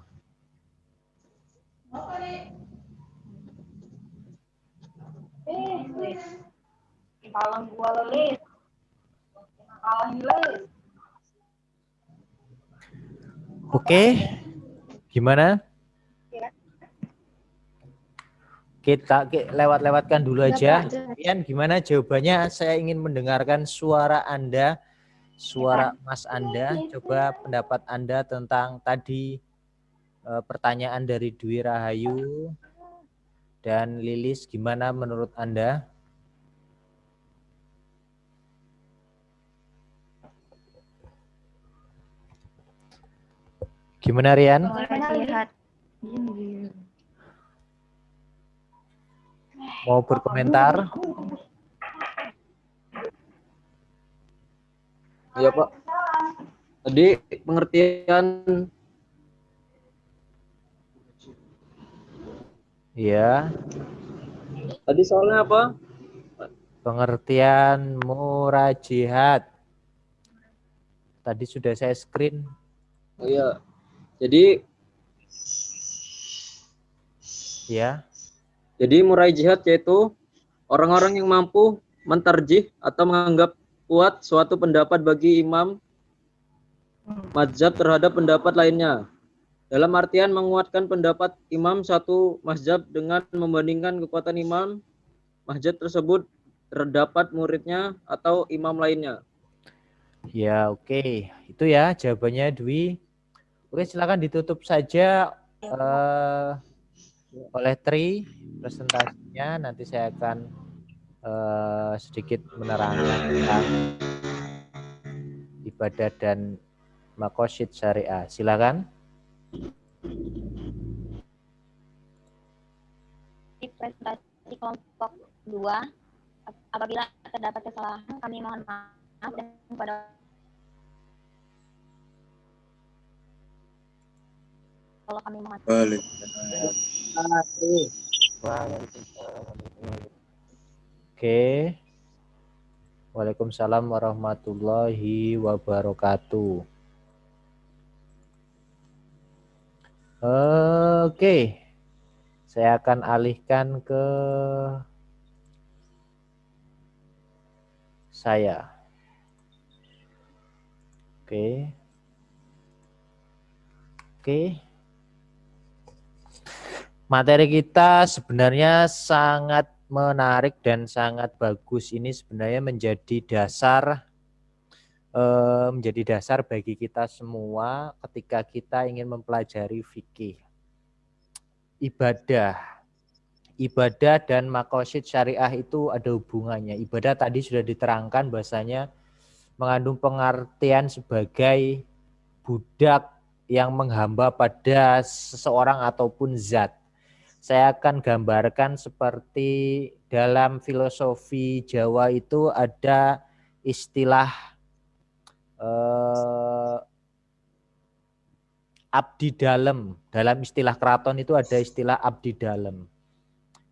Speaker 1: Oke, gimana? Kita lewatkan dulu aja. Yan, gimana jawabannya? Saya ingin mendengarkan suara Anda, suara Mas Anda. Coba pendapat Anda tentang tadi pertanyaan dari Dwi Rahayu dan Lilis. Gimana menurut Anda? Gimana Rian? Mau berkomentar?
Speaker 5: Iya Pak. Tadi pengertian.
Speaker 1: Iya.
Speaker 5: Tadi soalnya apa?
Speaker 1: Pengertian murajihat. Tadi sudah saya screen.
Speaker 5: Oh iya. Jadi
Speaker 1: ya.
Speaker 5: Jadi murajihat yaitu orang-orang yang mampu mentarjih atau menganggap kuat suatu pendapat bagi imam mazhab terhadap pendapat lainnya. Dalam artian menguatkan pendapat imam satu mazhab dengan membandingkan kekuatan imam mazhab tersebut terdapat muridnya atau imam lainnya.
Speaker 1: Ya, oke. Itu ya jawabannya Dwi. Oke, silakan ditutup saja oleh Tri presentasinya. Nanti saya akan sedikit menerangkan tentang ibadah dan maqasid syariah. Silakan.
Speaker 4: presentasi kelompok 2. Apabila terdapat kesalahan, kami mohon maaf dan kepada Allah kami mohon.
Speaker 1: Oke. Waalaikumsalam warahmatullahi wabarakatuh. Oke. Saya akan alihkan ke saya. Oke. Oke. Materi kita sebenarnya sangat menarik dan sangat bagus. Ini sebenarnya menjadi dasar bagi kita semua ketika kita ingin mempelajari fikih. Ibadah dan maqasid syariah itu ada hubungannya. Ibadah tadi sudah diterangkan bahasanya mengandung pengertian sebagai budak yang menghamba pada seseorang ataupun zat. Saya akan gambarkan seperti dalam filosofi Jawa itu ada istilah abdi dalem. Dalam istilah keraton itu ada istilah abdi dalem.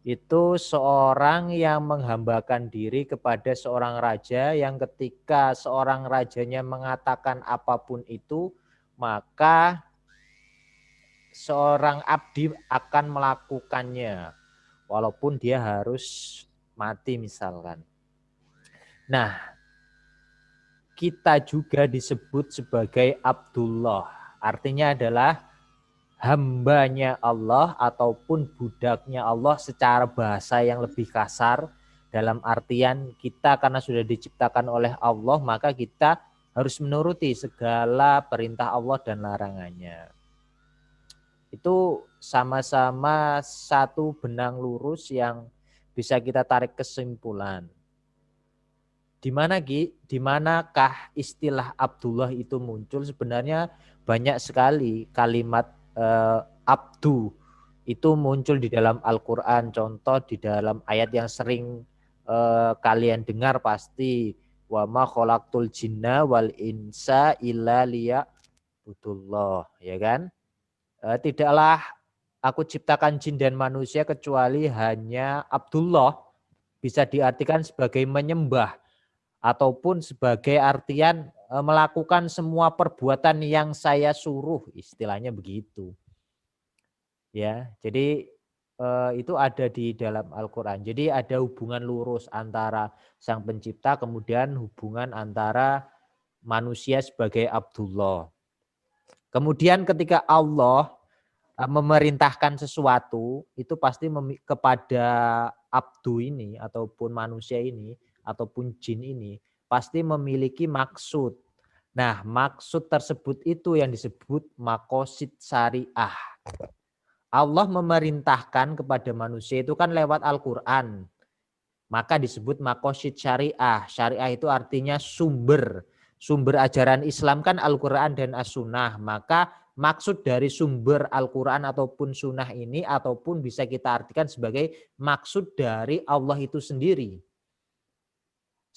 Speaker 1: Itu seorang yang menghambakan diri kepada seorang raja yang ketika seorang rajanya mengatakan apapun itu, maka seorang abdi akan melakukannya walaupun dia harus mati misalkan. Nah, kita juga disebut sebagai Abdullah. Artinya adalah hambanya Allah ataupun budaknya Allah secara bahasa yang lebih kasar, dalam artian kita karena sudah diciptakan oleh Allah maka kita harus menuruti segala perintah Allah dan larangannya. Itu sama-sama satu benang lurus yang bisa kita tarik kesimpulan. Di manakah istilah Abdullah itu muncul? Sebenarnya banyak sekali kalimat abdu itu muncul di dalam Al-Quran. Contoh di dalam ayat yang sering kalian dengar pasti, wa ma khalaqtul jinna wal insa illa liya'budullah, ya kan? Tidaklah aku ciptakan jin dan manusia kecuali hanya Abdullah, bisa diartikan sebagai menyembah ataupun sebagai artian melakukan semua perbuatan yang saya suruh, istilahnya begitu. Ya, jadi itu ada di dalam Al-Quran. Jadi ada hubungan lurus antara Sang Pencipta, kemudian hubungan antara manusia sebagai Abdullah. Kemudian ketika Allah memerintahkan sesuatu, itu pasti kepada abdu ini ataupun manusia ini ataupun jin ini pasti memiliki maksud. Nah, maksud tersebut itu yang disebut maqasid syariah. Allah memerintahkan kepada manusia itu kan lewat Al-Quran. Maka disebut maqasid syariah. Syariah itu artinya sumber. Sumber ajaran Islam kan Al-Quran dan As-Sunnah. Maka maksud dari sumber Al-Quran ataupun Sunnah ini ataupun bisa kita artikan sebagai maksud dari Allah itu sendiri.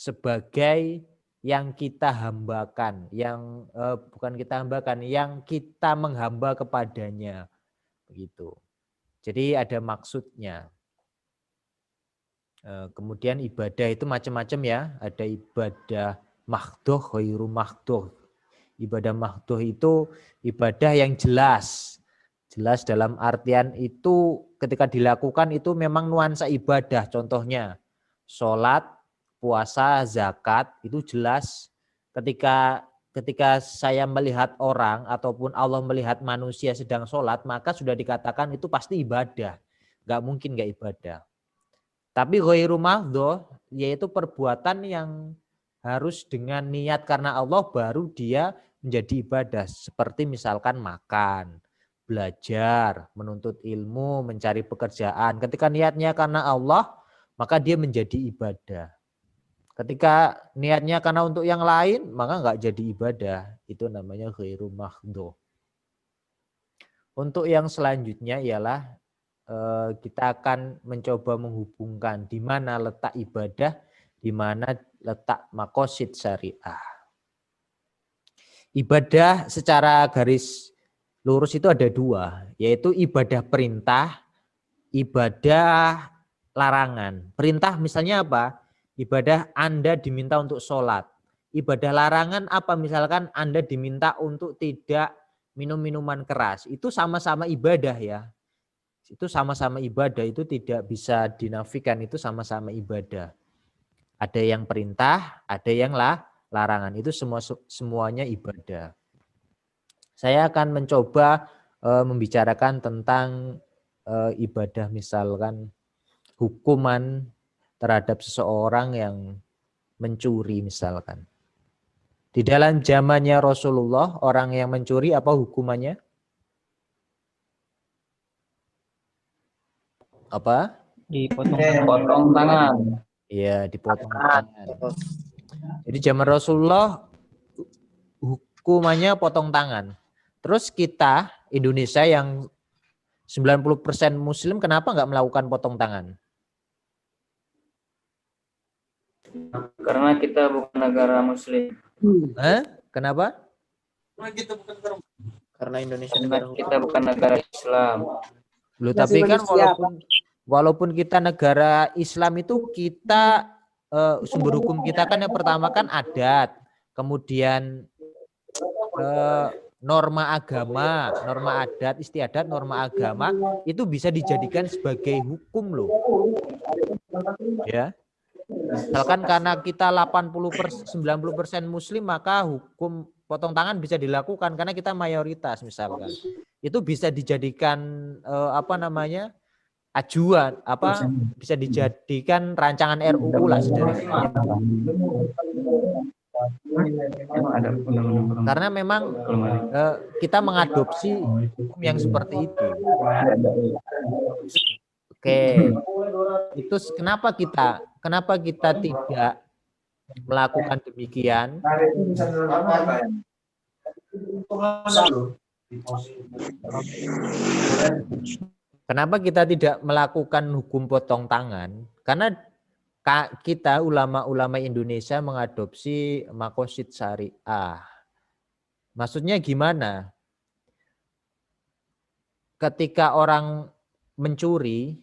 Speaker 1: Sebagai yang kita hambakan, yang bukan kita hambakan, yang kita menghamba kepadanya, begitu. Jadi ada maksudnya. Kemudian ibadah itu macam-macam ya, ada ibadah mahdhoh, ghairu mahdhoh. Ibadah mahdhoh itu ibadah yang jelas, jelas dalam artian itu ketika dilakukan itu memang nuansa ibadah. Contohnya sholat, puasa, zakat itu jelas ketika saya melihat orang ataupun Allah melihat manusia sedang sholat, maka sudah dikatakan itu pasti ibadah. Nggak mungkin nggak ibadah. Tapi ghairu mahdhoh yaitu perbuatan yang harus dengan niat karena Allah baru dia menjadi ibadah. Seperti misalkan makan, belajar, menuntut ilmu, mencari pekerjaan. Ketika niatnya karena Allah, maka dia menjadi ibadah. Ketika niatnya karena untuk yang lain, maka enggak jadi ibadah. Itu namanya ghairu mahdhoh. Untuk yang selanjutnya ialah kita akan mencoba menghubungkan di mana letak ibadah, di mana letak maqasid syariah. Ibadah secara garis lurus itu ada dua, yaitu ibadah perintah, ibadah larangan. Perintah misalnya apa? Ibadah Anda diminta untuk sholat. Ibadah larangan apa? Misalkan Anda diminta untuk tidak minum minuman keras. Itu sama-sama ibadah ya. Itu sama-sama ibadah, itu tidak bisa dinafikan, itu sama-sama ibadah. Ada yang perintah, ada yang larangan. Itu semuanya ibadah. Saya akan mencoba membicarakan tentang ibadah, misalkan hukuman terhadap seseorang yang mencuri misalkan. Di dalam zamannya Rasulullah, orang yang mencuri apa hukumannya? Apa?
Speaker 2: Dipotong tangan.
Speaker 1: Iya, dipotong tangan. Jadi zaman Rasulullah hukumannya potong tangan. Terus kita Indonesia yang 90% Muslim, kenapa nggak melakukan potong tangan?
Speaker 2: Karena kita bukan negara Muslim.
Speaker 1: Kenapa?
Speaker 9: Karena Indonesia
Speaker 2: Karena
Speaker 9: negara
Speaker 2: kita bukan negara Islam.
Speaker 1: Loh, tapi kan walaupun kita negara Islam itu kita sumber hukum kita kan yang pertama kan adat, kemudian norma agama, norma adat, istiadat, norma agama itu bisa dijadikan sebagai hukum loh. Ya. Misalkan karena kita 80% 90% Muslim, maka hukum potong tangan bisa dilakukan karena kita mayoritas misalkan. Itu bisa dijadikan ajuan, bisa dijadikan rancangan RUU lah sederhananya. Karena memang kita mengadopsi hukum yang seperti itu. Oke, itu kenapa kita tidak melakukan demikian? Kenapa kita tidak melakukan hukum potong tangan? Karena kita ulama-ulama Indonesia mengadopsi maqasid syariah. Maksudnya gimana? Ketika orang mencuri,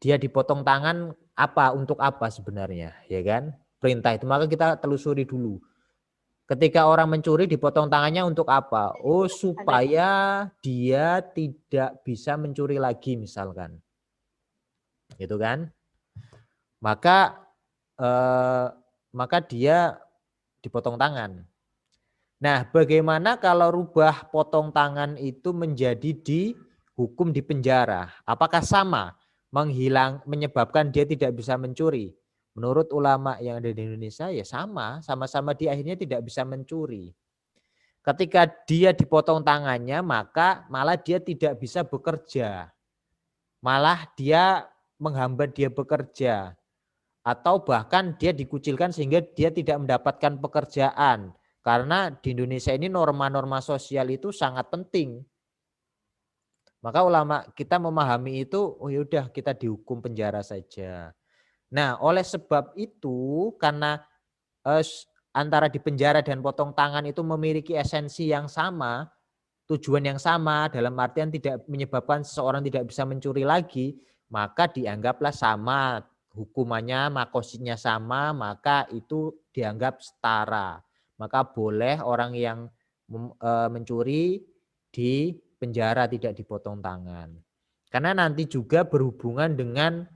Speaker 1: dia dipotong tangan untuk apa sebenarnya, ya kan? Perintah itu, maka kita telusuri dulu. Ketika orang mencuri dipotong tangannya untuk apa? Oh, supaya dia tidak bisa mencuri lagi misalkan. Gitu kan? Maka dia dipotong tangan. Nah, bagaimana kalau rubah potong tangan itu menjadi dihukum di penjara? Apakah sama menyebabkan dia tidak bisa mencuri? Menurut ulama yang ada di Indonesia ya sama-sama dia akhirnya tidak bisa mencuri. Ketika dia dipotong tangannya, maka malah dia tidak bisa bekerja. Malah dia menghambat dia bekerja. Atau bahkan dia dikucilkan sehingga dia tidak mendapatkan pekerjaan. Karena di Indonesia ini norma-norma sosial itu sangat penting. Maka ulama kita memahami itu, oh yaudah kita dihukum penjara saja. Nah, oleh sebab itu karena antara di penjara dan potong tangan itu memiliki esensi yang sama, tujuan yang sama, dalam artian tidak menyebabkan seseorang tidak bisa mencuri lagi, maka dianggaplah sama hukumannya, maqasidnya sama, maka itu dianggap setara. Maka boleh orang yang mencuri di penjara tidak dipotong tangan. Karena nanti juga berhubungan dengan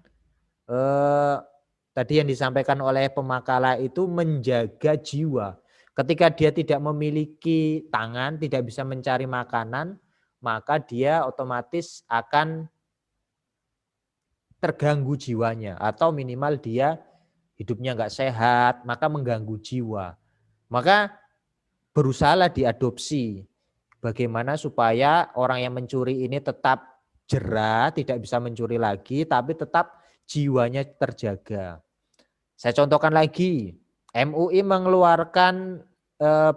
Speaker 1: tadi yang disampaikan oleh pemakalah itu menjaga jiwa. Ketika dia tidak memiliki tangan, tidak bisa mencari makanan, maka dia otomatis akan terganggu jiwanya. Atau minimal dia hidupnya nggak sehat, maka mengganggu jiwa. Maka berusahalah diadopsi. Bagaimana supaya orang yang mencuri ini tetap jera, tidak bisa mencuri lagi, tapi tetap jiwanya terjaga. Saya contohkan lagi, MUI mengeluarkan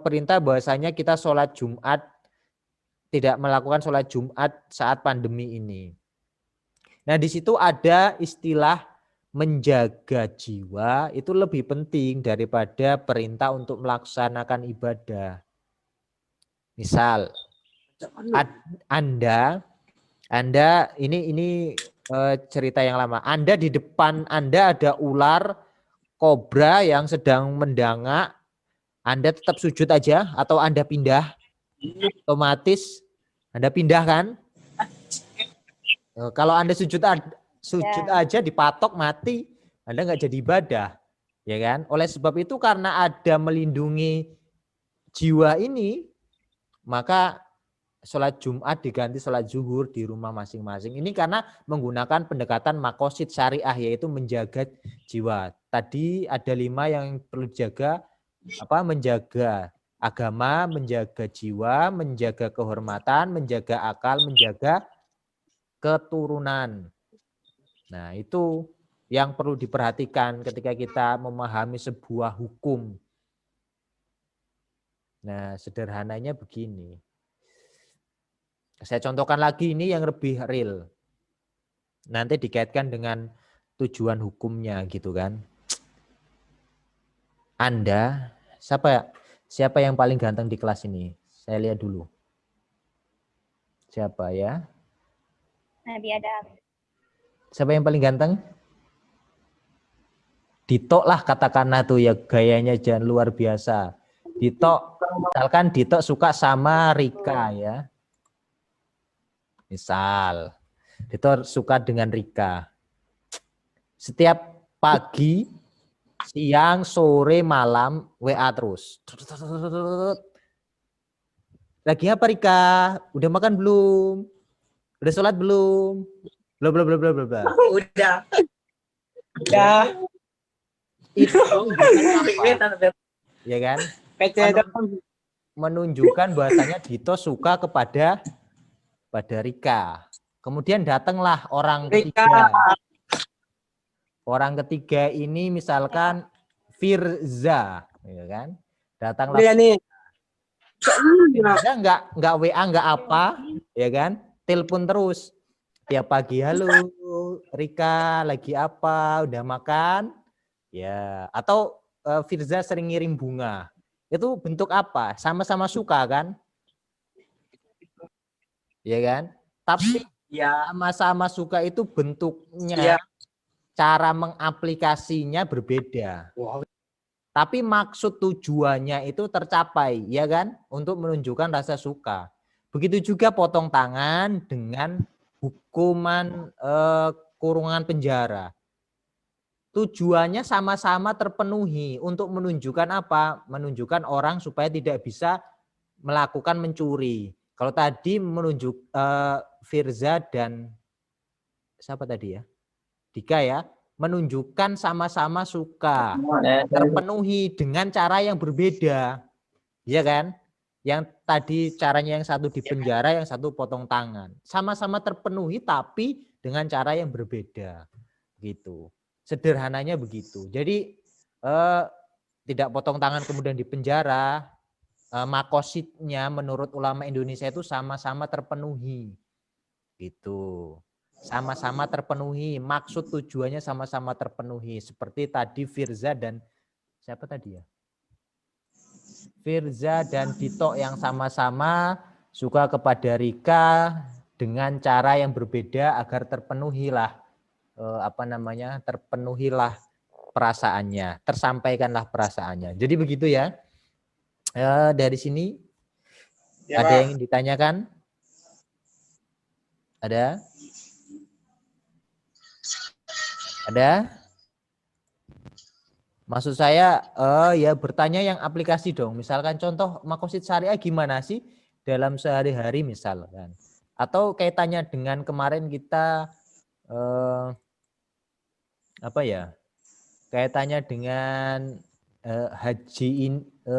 Speaker 1: perintah bahwasanya kita sholat Jumat, tidak melakukan sholat Jumat saat pandemi ini. Nah, di situ ada istilah menjaga jiwa itu lebih penting daripada perintah untuk melaksanakan ibadah. Misal Anda ini cerita yang lama. Anda di depan Anda ada ular kobra yang sedang mendangak. Anda tetap sujud aja atau Anda pindah? Otomatis Anda pindah kan? Kalau Anda sujud aja dipatok mati, Anda nggak jadi ibadah, ya kan? Oleh sebab itu karena ada melindungi jiwa ini, maka sholat Jumat diganti sholat zuhur di rumah masing-masing. Ini karena menggunakan pendekatan makosid syariah, yaitu menjaga jiwa. Tadi ada 5 yang perlu dijaga, menjaga agama, menjaga jiwa, menjaga kehormatan, menjaga akal, menjaga keturunan. Nah, itu yang perlu diperhatikan ketika kita memahami sebuah hukum. Nah, sederhananya begini. Saya contohkan lagi ini yang lebih real. Nanti dikaitkan dengan tujuan hukumnya gitu kan. Anda, siapa yang paling ganteng di kelas ini? Saya lihat dulu. Siapa ya?
Speaker 4: Nabi Adam.
Speaker 1: Siapa yang paling ganteng? Dito lah katakanlah tuh ya, gayanya jangan luar biasa. Dito, misalkan Dito suka sama Rika ya. Misal, Dito suka dengan Rika. Setiap pagi, siang, sore, malam, WA terus. Lagi apa Rika? Udah makan belum? Udah sholat belum? Belum.
Speaker 9: Udah.
Speaker 1: Itu ya kan? Menunjukkan bahwasanya Dito suka kepada Rika. Kemudian datanglah orang ketiga. Orang ketiga ini misalkan Firza, ya kan? Datanglah Firza enggak WA enggak apa, ya kan? Telepon terus. Tiap pagi, halo Rika, lagi apa? Udah makan? Ya, atau Firza sering ngirim bunga. Itu bentuk apa? Sama-sama suka kan? Ya kan? Tapi sama-sama suka itu bentuknya, cara mengaplikasinya berbeda. Tapi maksud tujuannya itu tercapai, ya kan? Untuk menunjukkan rasa suka. Begitu juga potong tangan dengan hukuman kurungan penjara. Tujuannya sama-sama terpenuhi untuk menunjukkan apa? Menunjukkan orang supaya tidak bisa melakukan mencuri. Kalau tadi menunjuk Firza dan siapa tadi ya? Dika ya, menunjukkan sama-sama suka, terpenuhi dengan cara yang berbeda. Iya kan? Yang tadi caranya yang satu di penjara, yang satu potong tangan. Sama-sama terpenuhi tapi dengan cara yang berbeda. Gitu. Sederhananya begitu. Jadi tidak potong tangan kemudian di penjara, makosidnya menurut ulama Indonesia itu sama-sama terpenuhi. Gitu. Sama-sama terpenuhi, maksud tujuannya sama-sama terpenuhi. Seperti tadi Firza dan siapa tadi ya? Firza dan Dito yang sama-sama suka kepada Rika dengan cara yang berbeda agar terpenuhilah terpenuhilah perasaannya, tersampaikanlah perasaannya. Jadi begitu ya. Dari sini ada yang ditanyakan? Ada? Maksud saya ya bertanya yang aplikasi dong. Misalkan contoh makosid syariah gimana sih dalam sehari-hari misalkan. Atau kaitannya dengan kemarin kita kaitannya dengan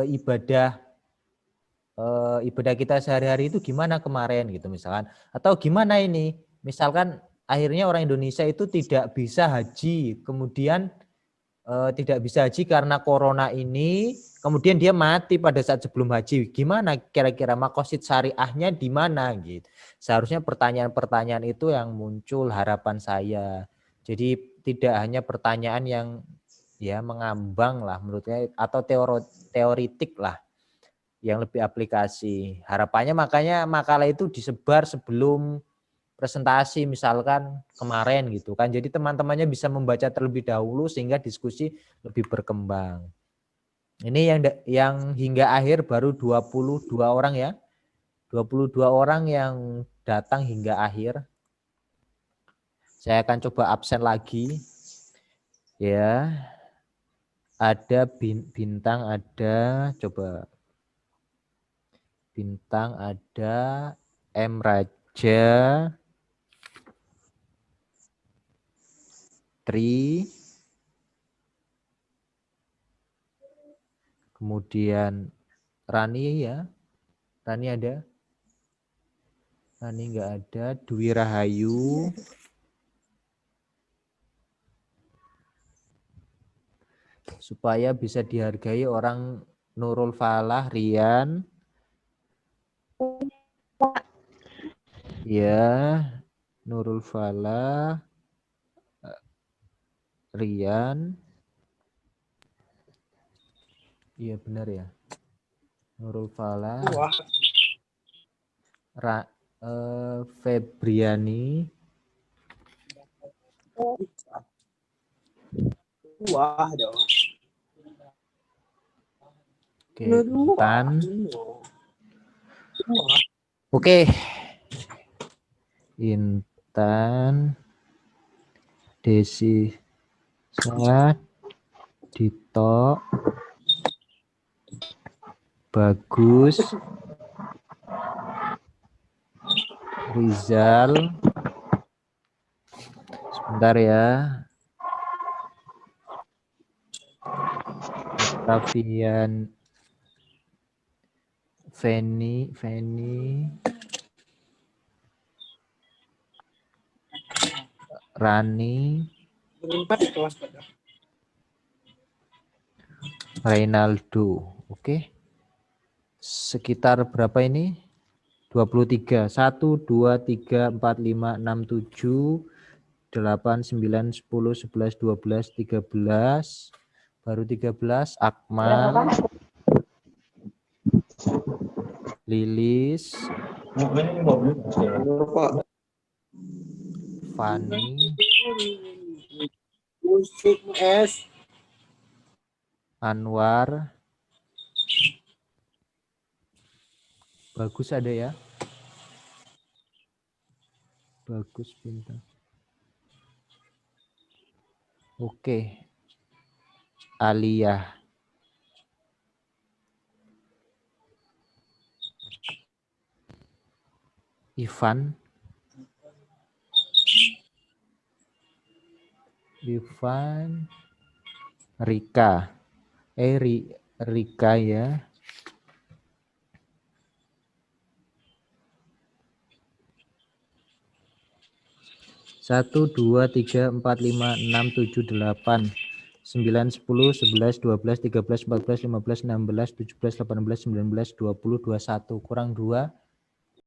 Speaker 1: ibadah kita sehari-hari itu gimana kemarin gitu misalkan. Atau gimana ini? Misalkan akhirnya orang Indonesia itu tidak bisa haji, kemudian tidak bisa haji karena corona ini, kemudian dia mati pada saat sebelum haji. Gimana kira-kira makosid syariahnya di mana gitu. Seharusnya pertanyaan-pertanyaan itu yang muncul harapan saya. Jadi tidak hanya pertanyaan yang ya mengambang lah menurutnya atau teoritik lah yang lebih aplikasi. Harapannya makanya makalah itu disebar sebelum presentasi misalkan kemarin gitu kan. Jadi teman-temannya bisa membaca terlebih dahulu sehingga diskusi lebih berkembang. Ini yang hingga akhir baru 22 orang ya. 22 orang yang datang hingga akhir. Saya akan coba absen lagi. Ya. Ada bintang, ada coba bintang, ada M Raja, Tri, kemudian Rani ya, Rani ada, Rani enggak ada, Dwi Rahayu, supaya bisa dihargai orang Nurul Falah, Rian, ya, Nurul Falah, Rian, iya benar ya, Nurul Falah, Febriani, oke, Intan, oke, Intan, Desi, Saat, Dito, Bagus, Rizal, sebentar ya, Octavian, Feni, Rani, Reynaldo, oke. Sekitar berapa ini? 23. 1, 2, 3, 4, 5, 6, 7, 8, 9, 10, 11, 12, 13. Baru 13. Akmal, Lilis, Fani, Anwar, Bagus ada ya? Bagus bintang. Oke. Aliyah. Ivan, Rika. Rika ya. Satu, 2, 3, 4, 5, 6, 7, 8, 9, 10, 11, 12, 13, 14, 15, 16, 17, 18, 19, 20, 21. Kurang 2.